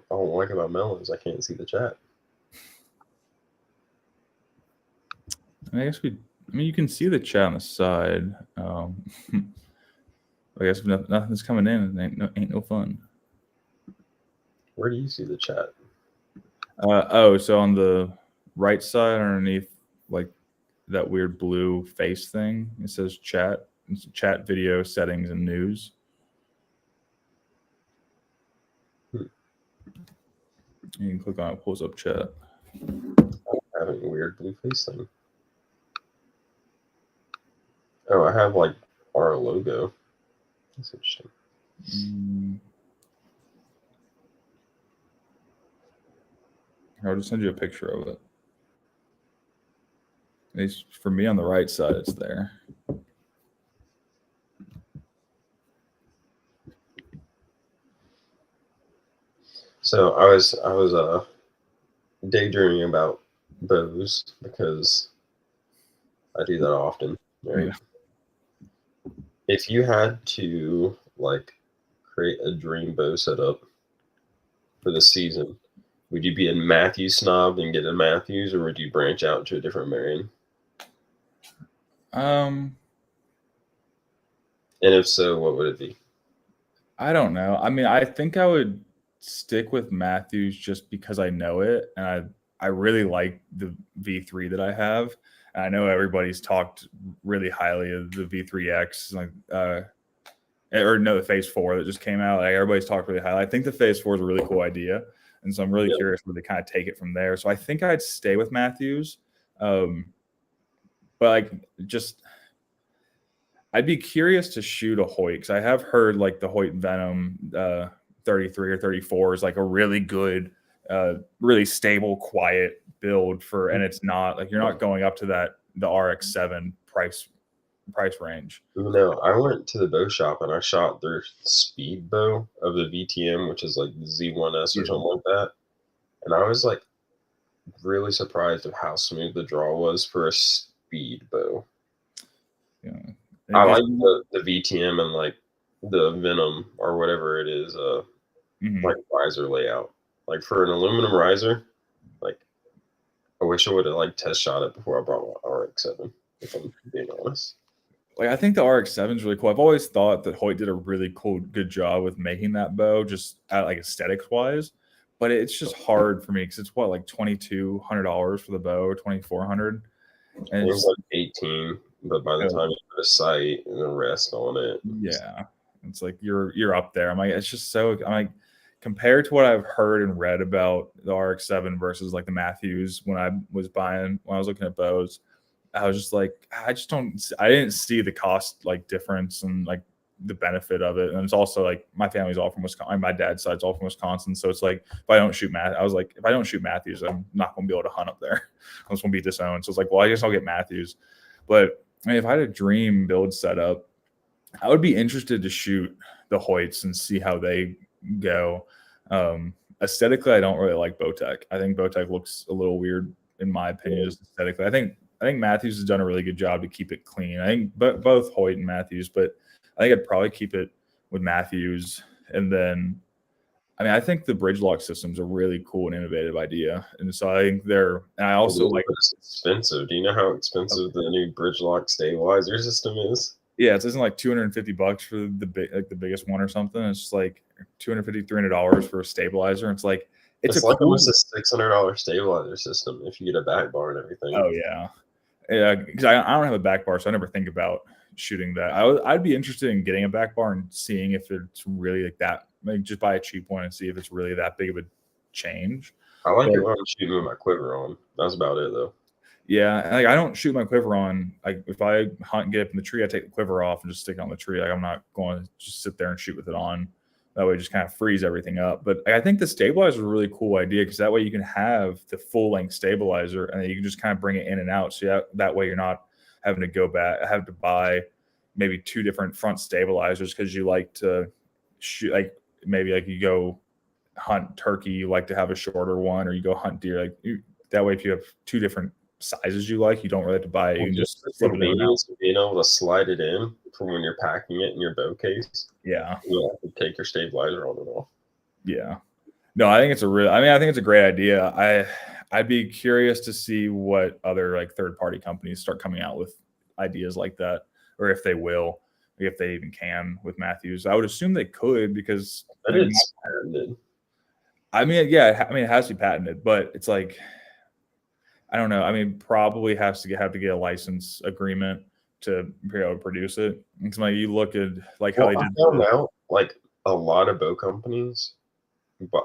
don't like about Melon is I can't see the chat. I guess you can see the chat on the side. I guess if nothing's coming in, it ain't no fun. Where do you see the chat? So on the right side underneath, like that weird blue face thing, it says chat. It's chat, video, settings, and news. You can click on it, pulls up chat. I have a weird blue face thing. Oh, I have like our logo. That's interesting. I'll just send you a picture of it. At least for me on the right side, it's there. So I was daydreaming about bows because I do that often, right? Yeah. If you had to like create a dream bow setup for the season, would you be a Matthews snob and get a Matthews, or would you branch out to a different Marion? And if so, what would it be? I don't know. I mean, I think I would stick with Matthews just because I know it, and I really like the V3 that I have. And I know everybody's talked really highly of the V3X, like the Phase 4 that just came out. Like everybody's talked really highly. I think the Phase 4 is a really cool idea, and so I'm really curious where they kind of take it from there. So I think I'd stay with Matthews, but like I'd be curious to shoot a Hoyt because I have heard like the Hoyt Venom 33 or 34 is like a really good, really stable, quiet build and it's not like you're not going up to the RX-7 price range. No, I went to the bow shop and I shot their speed bow of the VTM, which is like Z1S or something like that, and I was like really surprised of how smooth the draw was for a speed bow. Yeah. I like the VTM and like the Venom or whatever it is, like riser layout. Like for an aluminum riser, like I wish I would have like test shot it before I brought my RX-7, if I'm being honest. Like I think the RX-7 is really cool. I've always thought that Hoyt did a really good job with making that bow, just like aesthetics wise. But it's just hard for me because it's what, like $2,200 for the bow, or $2,400, and it was like 18, but by the time you put a sight and a rest on it, yeah, it's like you're up there. I'm like, it's just so. I'm like, compared to what I've heard and read about the RX-7 versus like the Matthews when I was looking at bows, I was just like, I didn't see the cost like difference and like the benefit of it. And it's also like my family's all from Wisconsin. My dad's side's all from Wisconsin. So it's like, if I don't shoot Matthews, I'm not going to be able to hunt up there. I'm just going to be disowned. So it's like, well, I guess I'll get Matthews. But I mean, if I had a dream build setup, I would be interested to shoot the Hoyts and see how they go. Aesthetically, I don't really like Bowtech. I think Bowtech looks a little weird in my opinion, just aesthetically. I think Matthews has done a really good job to keep it clean. I think both Hoyt and Matthews, but I think I'd probably keep it with Matthews. And then, I mean, I think the bridge lock system's a really cool and innovative idea. And so I think and I also like it's expensive. Do you know how expensive the new bridge lock stabilizer system is? Yeah, it's like $250 for the biggest one or something. It's just like $250, $300 for a stabilizer. It's like it's like almost a $600 stabilizer system if you get a back bar and everything. Oh yeah, because I don't have a back bar, so I never think about shooting that. I'd be interested in getting a back bar and seeing if it's really like that. Like just buy a cheap one and see if it's really that big of a change. I like it when I'm shooting with my quiver on. That's about it though. Yeah, like I don't shoot my quiver on. Like if I hunt and get up in the tree, I take the quiver off and just stick it on the tree. Like I'm not going to just sit there and shoot with it on. That way, just kind of freeze everything up. But I think the stabilizer is a really cool idea because that way you can have the full length stabilizer and then you can just kind of bring it in and out. So that way you're not having to have to buy maybe two different front stabilizers because you like to shoot, like maybe like you go hunt turkey, you like to have a shorter one, or you go hunt deer. That way, if you have two different sizes you like, you don't really have to buy it. You can just slip it in and out. Being able to slide it in for when you're packing it in your bow case. Yeah. You have to take your stabilizer on and off. Yeah. No, I think it's I think it's a great idea. I'd be curious to see what other like third party companies start coming out with ideas like that, or if they will, if they even can with Matthews. I would assume they could because it's patented. I mean, yeah, I mean it has to be patented, but it's like I don't know. I mean, probably have to get a license agreement to be able to produce it. It's like you look at like how they did. I found out like a lot of bow companies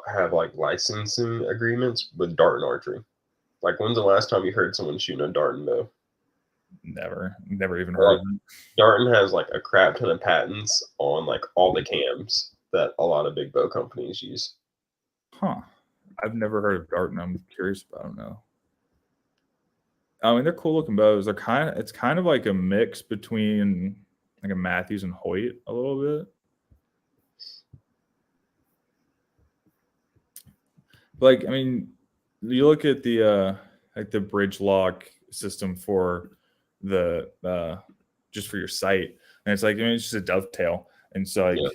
have like licensing agreements with dart and archery. Like, when's the last time you heard someone shooting a dart and bow? Never even heard of it. Darton has like a crap ton of patents on like all the cams that a lot of big bow companies use. Huh. I've never heard of Darton. I'm curious, but I don't know. I mean, they're cool looking bows. It's kind of like a mix between like a Matthews and Hoyt a little bit. Like, I mean, you look at the like the bridge lock system for the just for your sight, and it's like, I mean, it's just a dovetail, and so like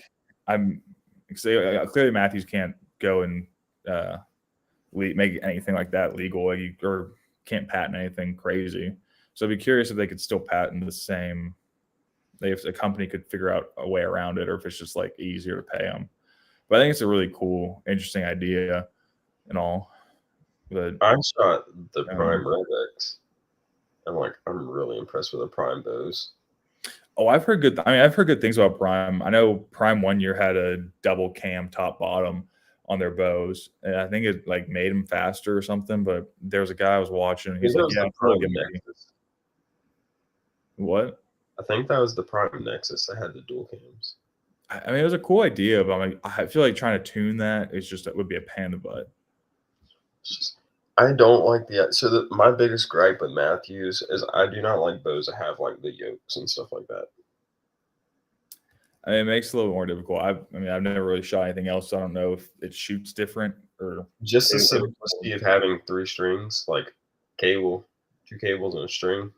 I'm clearly Matthews can't go and make anything like that legal, or can't patent anything crazy. So I'd be curious if they could still patent the same. If a company could figure out a way around it, or if it's just like easier to pay them. But I think it's a really cool, interesting idea, and all. But I shot the Prime Redex, and like I'm really impressed with the Prime bows. Oh, I've heard good things about Prime. I know Prime one year had a double cam top bottom on their bows, and I think it like made them faster or something. But there was a guy I was watching. He's like, "Yeah, probably what?" I think that was the Prime Nexus that had the dual cams. I mean, it was a cool idea, but I feel like trying to tune that it would be a pain in the butt. I don't like my biggest gripe with Matthews is I do not like bows that have like the yokes and stuff like that. I mean, it makes it a little more difficult. I've never really shot anything else, so I don't know if it shoots different or just the simplicity of having 3 strings, like two cables and a string.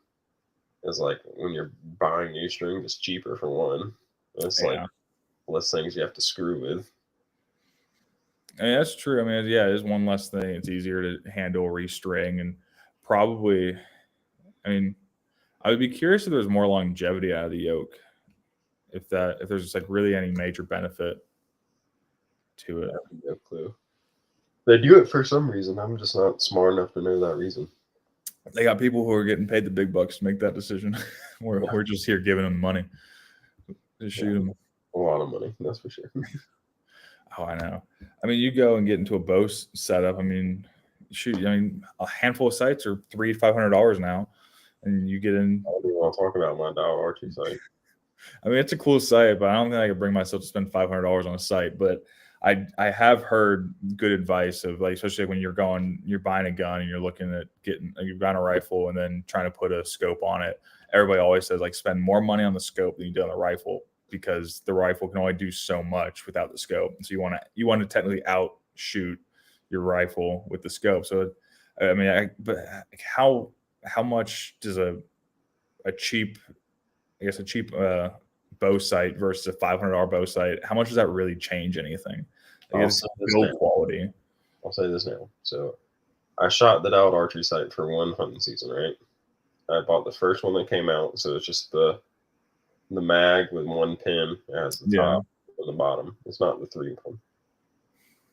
is like when you're buying new string, it's cheaper for one. It's like less things you have to screw with. I mean, that's true. I mean, yeah, it is one less thing. It's easier to handle, restring, and probably, I mean, I would be curious if there's more longevity out of the yoke. If there's just like really any major benefit to it. I have no clue. They do it for some reason. I'm just not smart enough to know that reason. They got people who are getting paid the big bucks to make that decision. We're just here giving them money to shoot them. A lot of money, that's for sure. Oh, I know. I mean, you go and get into a bow setup. I mean, shoot. I mean, a handful of sites are $300-$500 now, and you get in. I don't even want to talk about my dial archery site. I mean, it's a cool site, but I don't think I could bring myself to spend $500 on a site. But I have heard good advice of, like, especially when you're buying a gun and you're looking at you've got a rifle and then trying to put a scope on it. Everybody always says, like, spend more money on the scope than you do on the rifle, because the rifle can only do so much without the scope. So you want to technically outshoot your rifle with the scope. So, I mean, but how much does a cheap bow sight versus a $500 bow sight, how much does that really change anything? Build quality. I'll say this now. So I shot the dialed archery sight for one hunting season, right? I bought the first one that came out, so it's just the mag with one pin. It has the top and the bottom. It's not the 3 one.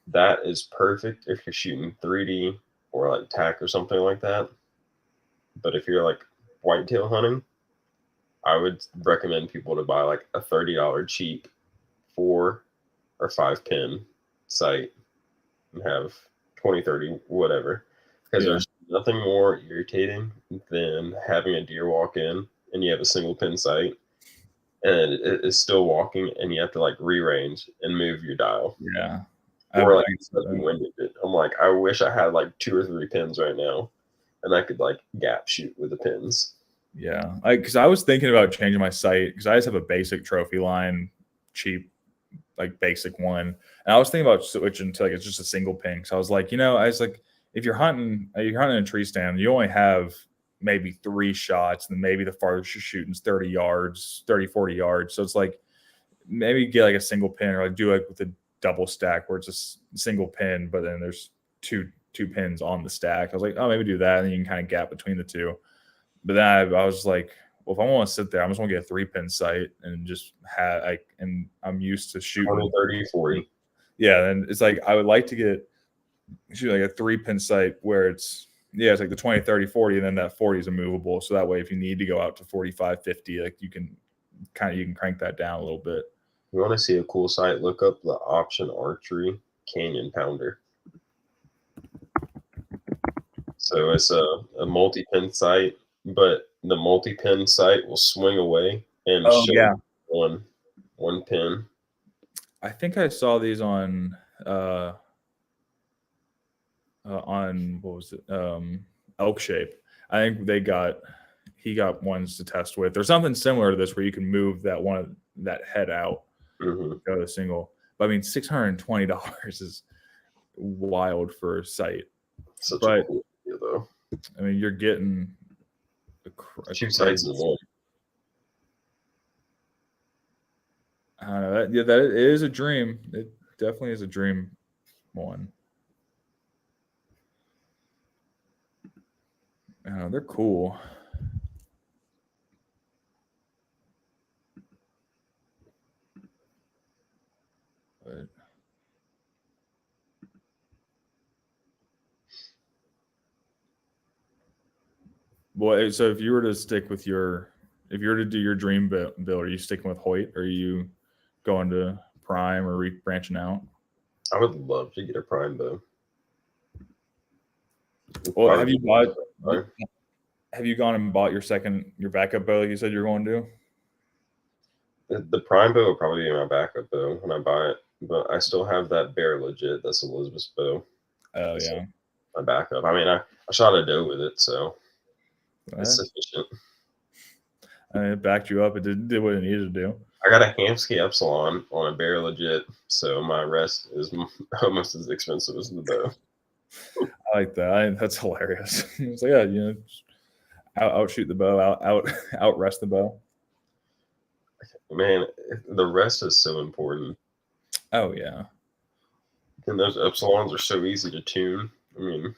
That is perfect if you're shooting 3D or like tack or something like that. But if you're like whitetail hunting, I would recommend people to buy like a $30 cheap 4 or 5 pin sight and have 20, 30, whatever. Because there's nothing more irritating than having a deer walk in and you have a single pin sight and it is still walking and you have to like re-range and move your dial. Yeah. Or like I'm like, I wish I had like 2 or 3 pins right now and I could like gap shoot with the pins. Yeah, because I was thinking about changing my sight because I just have a basic trophy line, cheap, like basic one, and I was thinking about switching to like it's just a single pin. So I was like, if you're hunting a tree stand, you only have maybe 3 shots, and maybe the farthest you're shooting is 30 yards, 30, 40 yards. So it's like maybe get like a single pin or like do like with a double stack where it's a single pin, but then there's two pins on the stack. I was like, oh, maybe do that, and then you can kind of gap between the two. But then I was like, well, if I want to sit there, I'm just going to get a 3-pin sight and just and I'm used to shooting 20, 30, 40. Yeah, and it's like I would like to shoot like a 3-pin sight where it's like the 20, 30, 40, and then that 40 is immovable. So that way, if you need to go out to 45, 50, like you can crank that down a little bit. You want to see a cool sight? Look up the Option Archery Canyon Pounder. So it's a multi-pin sight, but the multi-pin sight will swing away and show one pin. I think I saw these on what was it? Elk Shape. I think he got ones to test with. There's something similar to this where you can move that head out, go to single. But I mean, $620 is wild for a sight. Such a cool idea, though. I mean, you're getting 2 sights in one. I don't know. That it is a dream. It definitely is a dream one. They're cool. But boy, so if you were to do your dream build, are you sticking with Hoyt? Or are you going to Prime or branching out? I would love to get a Prime bow. Well, have you gone and bought your backup bow like you said you're going to do? The Prime bow will probably be my backup bow when I buy it, but I still have that Bear Legit. That's Elizabeth's bow. Oh, yeah. My backup. I mean, I shot a doe with it, so it's sufficient. I mean, it backed you up. It did what it needed to do. I got a Hamsky Epsilon on a Bear Legit, so my rest is almost as expensive as the bow. I like that. That's hilarious. It's like, outshoot the bow, out rest the bow. Man, the rest is so important. Oh yeah. And those epsilons are so easy to tune. I mean,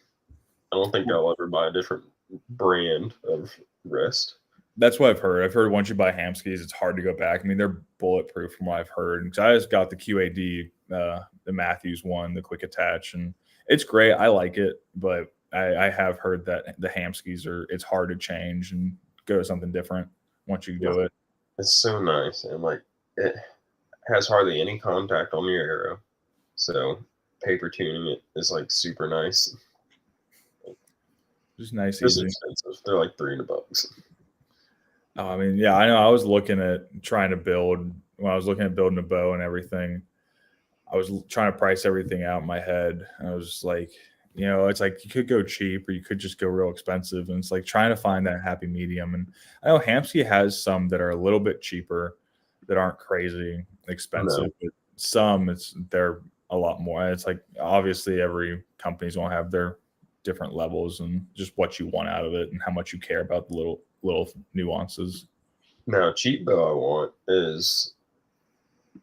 I don't think I'll ever buy a different brand of rest. That's what I've heard. I've heard once you buy ham skis, it's hard to go back. I mean, they're bulletproof from what I've heard. Because I just got the QAD, the Matthews one, the quick attach, and it's great. I like it, but I have heard that the ham skis it's hard to change and go to something different once you do it. It's so nice, and like it has hardly any contact on your arrow, so paper tuning it is like super nice. Just nice, it's easy. Expensive. They're like $300. Oh, I mean, yeah, I know. I was looking at trying to build when I was looking at building a bow and everything. I was trying to price everything out in my head. And I was like, it's like you could go cheap or you could just go real expensive. And it's like trying to find that happy medium. And I know Hamsky has some that are a little bit cheaper that aren't crazy expensive, but some they're a lot more. It's like obviously every company's gonna have their different levels and just what you want out of it and how much you care about the little nuances. Now, a cheap bow I want is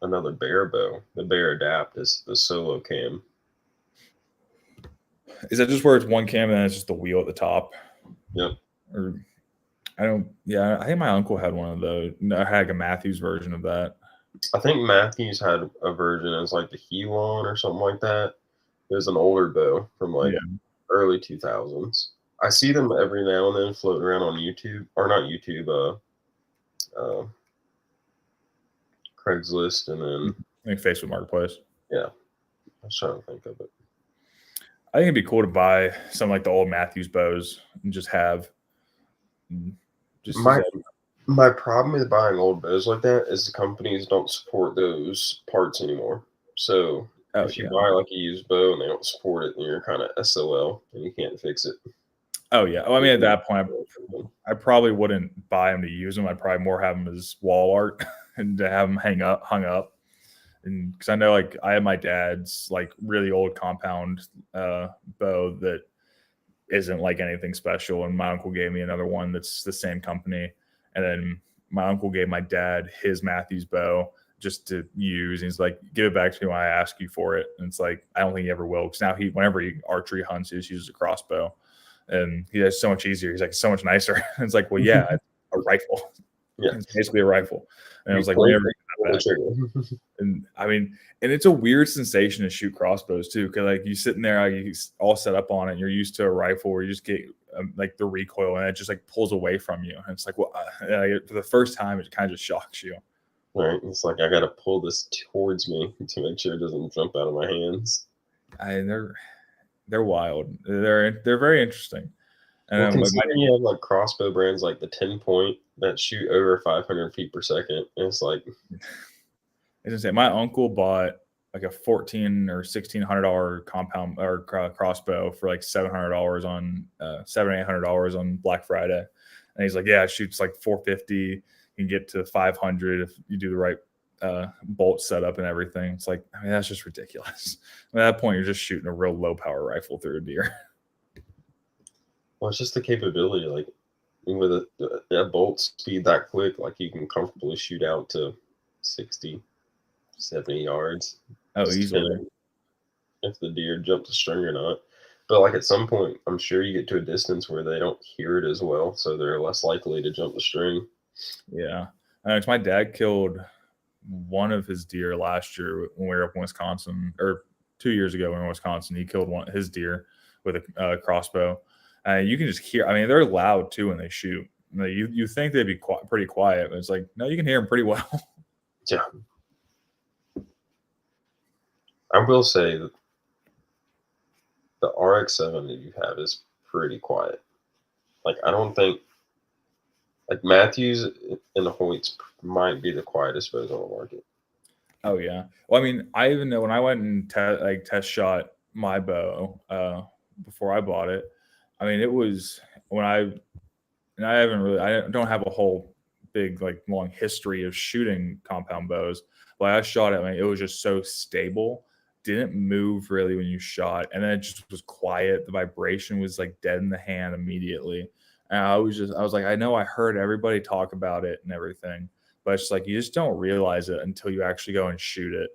another Bear bow. The Bear Adapt is the solo cam. Is that just where it's one cam and then it's just the wheel at the top? Yep. Or I think my uncle had one of those. I had like a Matthews version of that. I think Matthews had a version. It was like the Helon or something like that. It was an older bow from like early 2000s. I see them every now and then floating around on YouTube, or not YouTube, Craigslist, and then I think Facebook Marketplace. Yeah, I was trying to think of it. I think it'd be cool to buy some like the old Matthews bows and just have. My problem with buying old bows like that is the companies don't support those parts anymore. So if you buy like a used bow and they don't support it, then you're kind of SOL and you can't fix it. Oh yeah. Well, I mean, at that point, I probably wouldn't buy them to use them. I'd probably more have them as wall art and to have them hung up. And because I know, like, I have my dad's like really old compound bow that isn't like anything special, and my uncle gave me another one that's the same company, and then my uncle gave my dad his Matthews bow just to use. And he's like, give it back to me when I ask you for it. And it's like, I don't think he ever will, because now whenever he archery hunts, he just uses a crossbow, and he has so much easier. He's like, so much nicer. And it's like, well, yeah, it's a rifle. Yeah, it's basically a rifle. And I was like, and I mean, and it's a weird sensation to shoot crossbows too, because like you sitting there, you all set up on it, and you're used to a rifle where you just get like the recoil, and it just like pulls away from you. And it's like, well, for the first time, it kind of just shocks you. Right. It's like I got to pull this towards me to make sure it doesn't jump out of my hands. They're wild. They're very interesting. And considering you have like crossbow brands like the 10-point that shoot over 500 feet per second, it's like. As I say, my uncle bought like a $1,400 or $1,600 compound or crossbow for like $700 on $700-800 on Black Friday, and he's like, "Yeah, it shoots like 450. You can get to 500 if you do the right bolt setup and everything." It's like, I mean, that's just ridiculous. At that point, you're just shooting a real low power rifle through a deer. Well, it's just the capability, like with a bolt speed that quick, like you can comfortably shoot out to 60, 70 yards. Oh, easily. If the deer jumped the string or not. But like at some point, I'm sure you get to a distance where they don't hear it as well, so they're less likely to jump the string. Yeah. My dad killed one of his deer last year when we were up in Wisconsin, or 2 years ago when we were in Wisconsin. He killed his deer with a crossbow. You can just hear. I mean, they're loud too when they shoot. You think they'd be pretty quiet, but it's like, no, you can hear them pretty well. Yeah. I will say that the RX-7 that you have is pretty quiet. Like, I don't think, like, Matthews and the Hoyts might be the quietest bows on the market. Oh yeah. Well, I mean, I even know when I went and test shot my bow before I bought it. I mean, it was I don't have a whole big like long history of shooting compound bows, but I shot it. I mean, it was just so stable, didn't move really when you shot, and then it just was quiet. The vibration was like dead in the hand immediately. And I was like, I know I heard everybody talk about it and everything, but it's like you just don't realize it until you actually go and shoot it.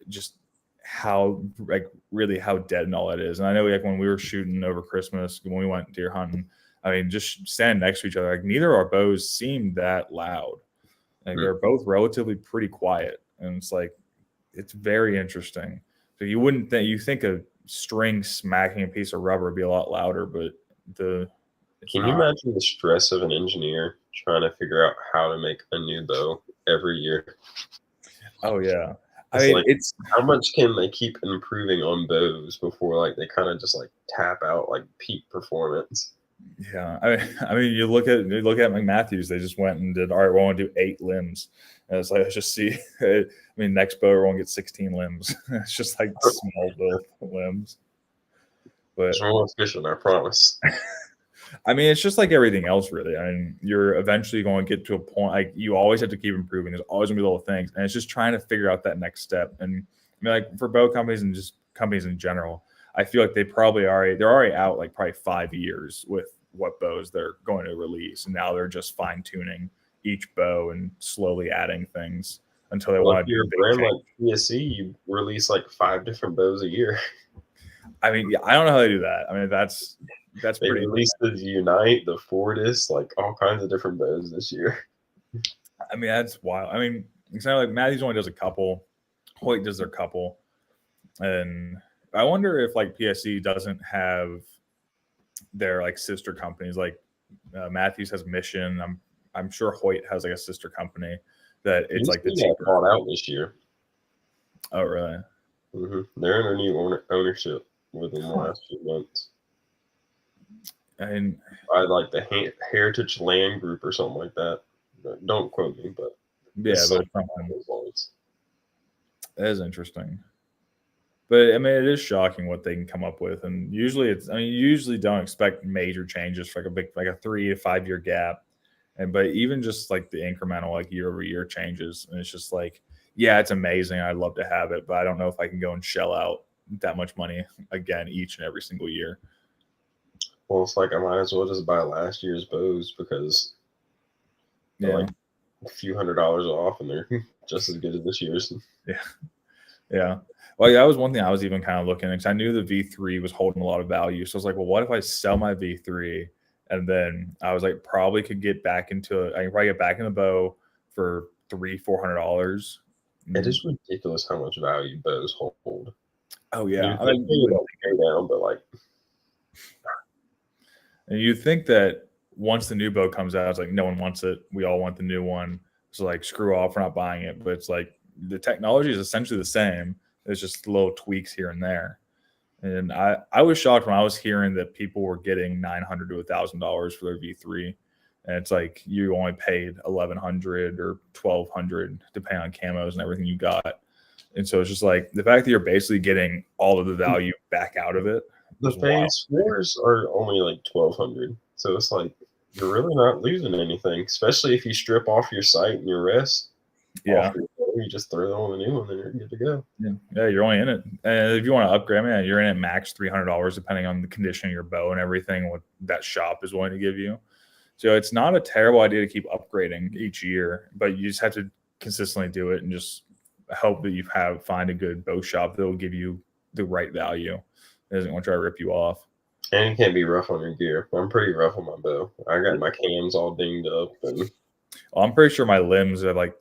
Just how like really how dead and all that is. And I know like when we were shooting over Christmas, when we went deer hunting, I mean, just standing next to each other, like neither of our bows seemed that loud. Like they're both relatively pretty quiet. And it's like it's very interesting. So you wouldn't think you think a string smacking a piece of rubber would be a lot louder, but Can you imagine the stress of an engineer trying to figure out how to make a new bow every year? Oh yeah. It's like how much can they keep improving on bows before like they kind of just like tap out like peak performance? Yeah, I mean, you look at McMatthews. They just went and did. All right, we want to do 8 limbs, and it's like let's just see. I mean, next bow we won't get 16 limbs. It's just like small little limbs. But it's more efficient, I promise. I mean, it's just like everything else, really. I mean, you're eventually going to get to a point like you always have to keep improving. There's always gonna be little things, and it's just trying to figure out that next step. And I mean, like for bow companies and just companies in general, I feel like they're already out like probably 5 years with what bows they're going to release, and now they're just fine tuning each bow and slowly adding things until they want to do a big brand change. like PSC, you release like 5 different bows a year. I mean, yeah, I don't know how they do that. I mean, that's They pretty. released the Unite, the Fortis, like all kinds of different bows this year. I mean, that's wild. I mean, it's not like Matthews only does a couple, Hoyt does their couple, and I wonder if like PSC doesn't have their like sister companies. Like Matthews has Mission. I'm sure Hoyt has like a sister company that it's like the got bought out this year. Oh really? They're under new ownership within the last few months. And I like the Heritage Land Group or something like that. Don't quote me, but yeah, but that is interesting. But I mean, it is shocking what they can come up with, and usually it's. I mean, you usually don't expect major changes for like a 3 to 5 year gap, and but even just like the incremental like year over year changes, and it's just like, yeah, it's amazing. I'd love to have it, but I don't know if I can go and shell out that much money again each and every single year. Well, it's like I might as well just buy last year's bows because they're like a few $100s off, and they're just as good as this year's. Yeah. Well, yeah, that was one thing I was even kind of looking at because I knew the V3 was holding a lot of value. So I was like, well, what if I sell my V3? And then I was like, probably could get back into it. I can probably get back in the bow for $300-400. It is ridiculous how much value bows hold. Oh yeah, I mean, you go down, but like, and you think that once the new bow comes out, it's like no one wants it. We all want the new one. So like, screw off, we're not buying it. But it's like the technology is essentially the same. There's just little tweaks here and there. And I was shocked when I was hearing that people were getting $900 to $1,000 for their V3, and it's like you only paid $1,100 or $1,200 depending on camos and everything you got. And so it's just like the fact that you're basically getting all of the value back out of it. The phase 4s are only like $1,200, so it's like you're really not losing anything, especially if you strip off your sight and your rest. Yeah. You just throw on the new one, then you're good to go. Yeah, you're only in it. And if you want to upgrade, man, you're in it max $300, depending on the condition of your bow and everything, what that shop is willing to give you. So it's not a terrible idea to keep upgrading each year, but you just have to consistently do it and just hope that you find a good bow shop that will give you the right value. It doesn't want to try to rip you off. And you can't be rough on your gear. I'm pretty rough on my bow. I got my cams all dinged up, and I'm pretty sure my limbs have like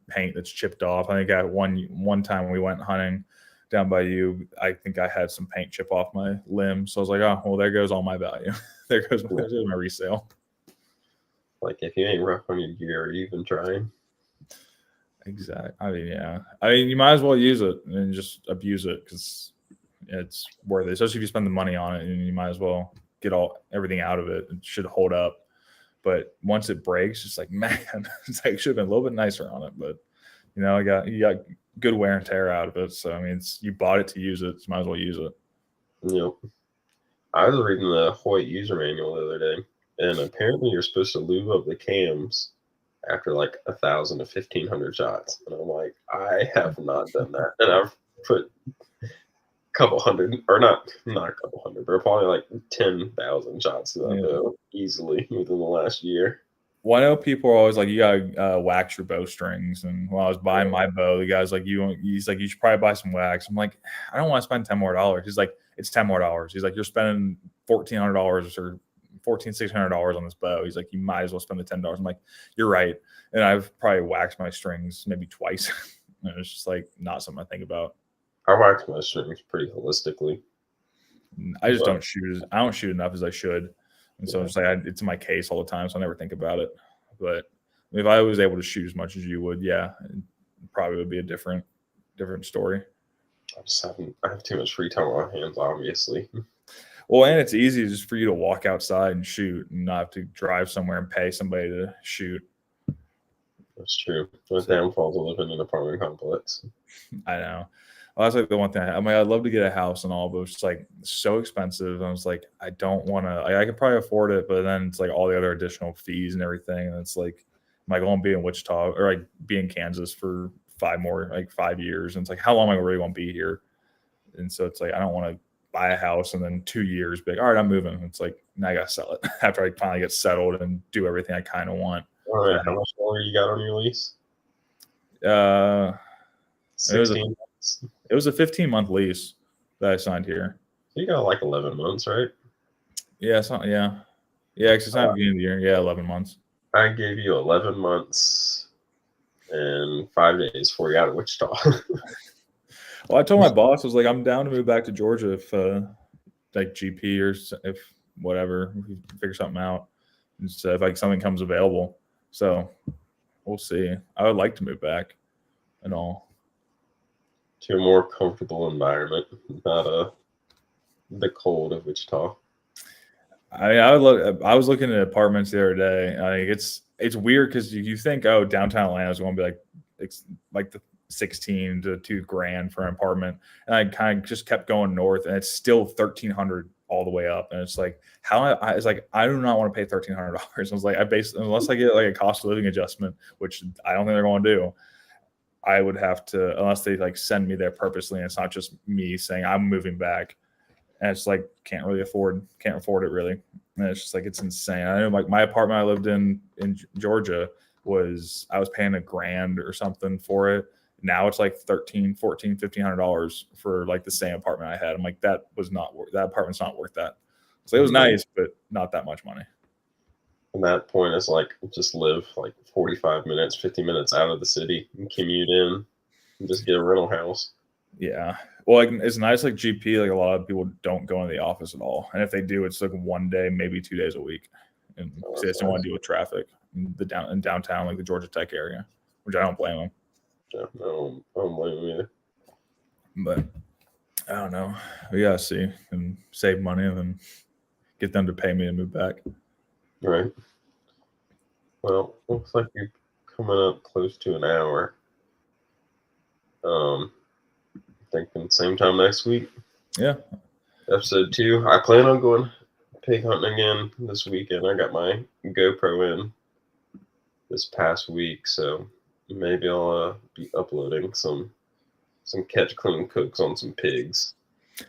paint that's chipped off. I think I one time when we went hunting down by you, I think I had some paint chip off my limb. So I was like, oh well, there goes all my value. there goes my resale. Like if you ain't rough on your gear, are you even trying? Exactly. I mean, yeah. I mean, you might as well use it and just abuse it because it's worth it. Especially if you spend the money on it, and you might as well get everything out of it. It should hold up. But once it breaks, it's like, man, it's like it should have been a little bit nicer on it. But you know, you got good wear and tear out of it. So I mean, you bought it to use it, so you might as well use it. Yep. I was reading the Hoyt user manual the other day, and apparently you're supposed to lube up the cams after like 1,000 to 1,500 shots. And I'm like, I have not done that. And I've put couple hundred, or not a couple hundred, but probably like 10,000 shots to that bow easily within the last year. Well, I know people are always like, you gotta wax your bowstrings. And when I was buying my bow, the guy's like, he's like, you should probably buy some wax. I'm like, I don't want to spend $10 more. He's like, it's $10 more. He's like, you're spending $1,400 or $1,600 on this bow. He's like, you might as well spend the $10. I'm like, you're right. And I've probably waxed my strings maybe twice. And it's just like not something I think about. I wax my strings pretty holistically. I just don't shoot. I don't shoot enough as I should. And so it's like it's in my case all the time, so I never think about it. But if I was able to shoot as much as you would, yeah, it probably would be a different story. I have too much free time on my hands, obviously. Well, and it's easy just for you to walk outside and shoot and not have to drive somewhere and pay somebody to shoot. That's true. The downfall to living in an apartment complex. I know. Well, that's like the one thing. I mean, I'd love to get a house and all, but it's just like so expensive. I was like, I don't want to. I could probably afford it, but then it's like all the other additional fees and everything. And it's like, am I going to be in Wichita or like be in Kansas for 5 years? And it's like, how long am I really going to be here? And so it's like, I don't want to buy a house and then 2 years be like, all right, I'm moving. It's like, now I got to sell it after I finally get settled and do everything I kind of want. All right, how much longer you got on your lease? 16 months. It was a 15-month lease that I signed here. So you got like 11 months, right? Yeah, yeah. Yeah, because it's not the beginning of the year. Yeah, 11 months. I gave you 11 months and 5 days before you got to Wichita. Well, I told my boss, I was like, I'm down to move back to Georgia if like GP or if whatever, if we figure something out. And so if like something comes available. So we'll see. I would like to move back and all. To a more comfortable environment, not the cold of Wichita. I mean, I was looking at apartments the other day. I think it's weird because you think, oh, downtown Atlanta is going to be like the 16 to $2,000 for an apartment, and I kind of just kept going north, and it's still 1,300 all the way up, and it's like it's like I do not want to pay $1,300. I was like, unless I get like a cost of living adjustment, which I don't think they're going to do. I would have to, unless they like send me there purposely, and it's not just me saying I'm moving back, and it's like can't afford it really, and it's just like it's insane. I know like my apartment I lived in Georgia I was paying $1,000 or something for it. Now it's like $1,300, $1,400, $1,500 for like the same apartment I had. I'm like, that apartment's not worth that. So it was nice, but not that much money. From that point, it's like just live like 45 minutes, 50 minutes out of the city and commute in and just get a rental house. Yeah. Well, like it's nice, like GP, like a lot of people don't go into the office at all. And if they do, it's like one day, maybe 2 days a week. And they just don't want to deal with traffic in downtown, like the Georgia Tech area, which I don't blame them. Yeah, I don't blame them either. But I don't know. We gotta see and save money and then get them to pay me to move back. Right. Well, looks like you're coming up close to an hour. Thinking same time next week. Yeah. Episode 2. I plan on going pig hunting again this weekend. I got my GoPro in this past week, so maybe I'll be uploading some catch, clean, cooks on some pigs.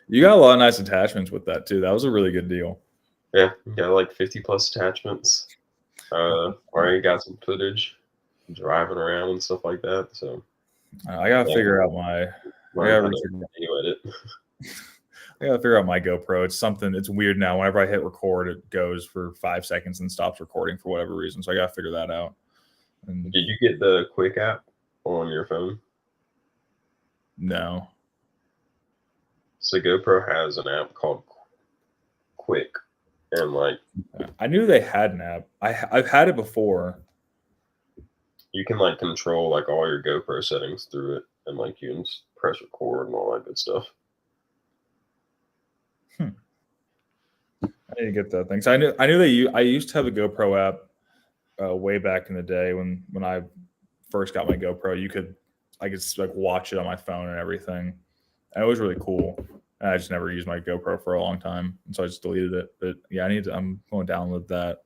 You got a lot of nice attachments with that too. That was a really good deal. Yeah, got like 50 plus attachments. Already got some footage driving around and stuff like that. So I gotta figure out I gotta figure out my GoPro. It's weird now. Whenever I hit record, it goes for 5 seconds and stops recording for whatever reason. So I gotta figure that out. And did you get the Quick app on your phone? No. So GoPro has an app called Quick, and like I knew they had an app. I've had it before. You can like control like all your GoPro settings through it, and like you can press record and all that good stuff. I need to get that thing. So I knew I used to have a GoPro app way back in the day when I first got my GoPro. I could like watch it on my phone and everything. And it was really cool. And I just never used my GoPro for a long time, and so I just deleted it. But yeah, I'm going to download that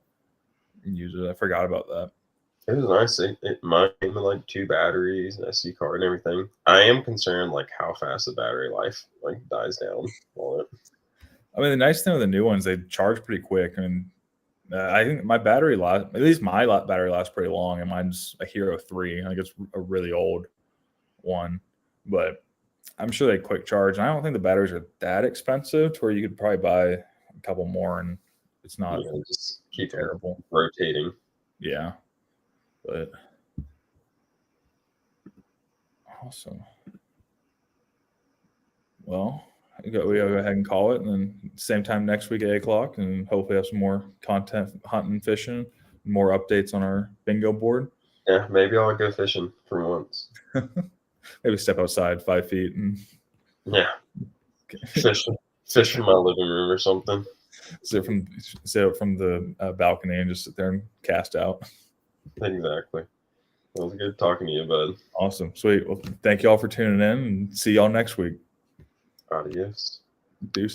and use it. I forgot about that. It was nice. Mine came with like 2 batteries, an SD card, and everything. I am concerned like how fast the battery life like dies down on it. I mean, the nice thing with the new ones, they charge pretty quick. I mean, I think my battery lasts, at least my battery lasts pretty long, and mine's a Hero 3. I think it's a really old one, but I'm sure they quick charge. And I don't think the batteries are that expensive to where you could probably buy a couple more and it's not Just keep terrible rotating. Yeah, but awesome. Well, we gotta go ahead and call it, and then same time next week at 8 o'clock, and hopefully have some more content, hunting, fishing, more updates on our bingo board. Yeah, maybe I'll go fishing for once. Maybe step outside 5 feet and fish from my living room or something. Sit from the balcony and just sit there and cast out. Exactly. It was good talking to you, bud. Awesome, sweet. Well, thank you all for tuning in, and see y'all next week. Adios. Deuces.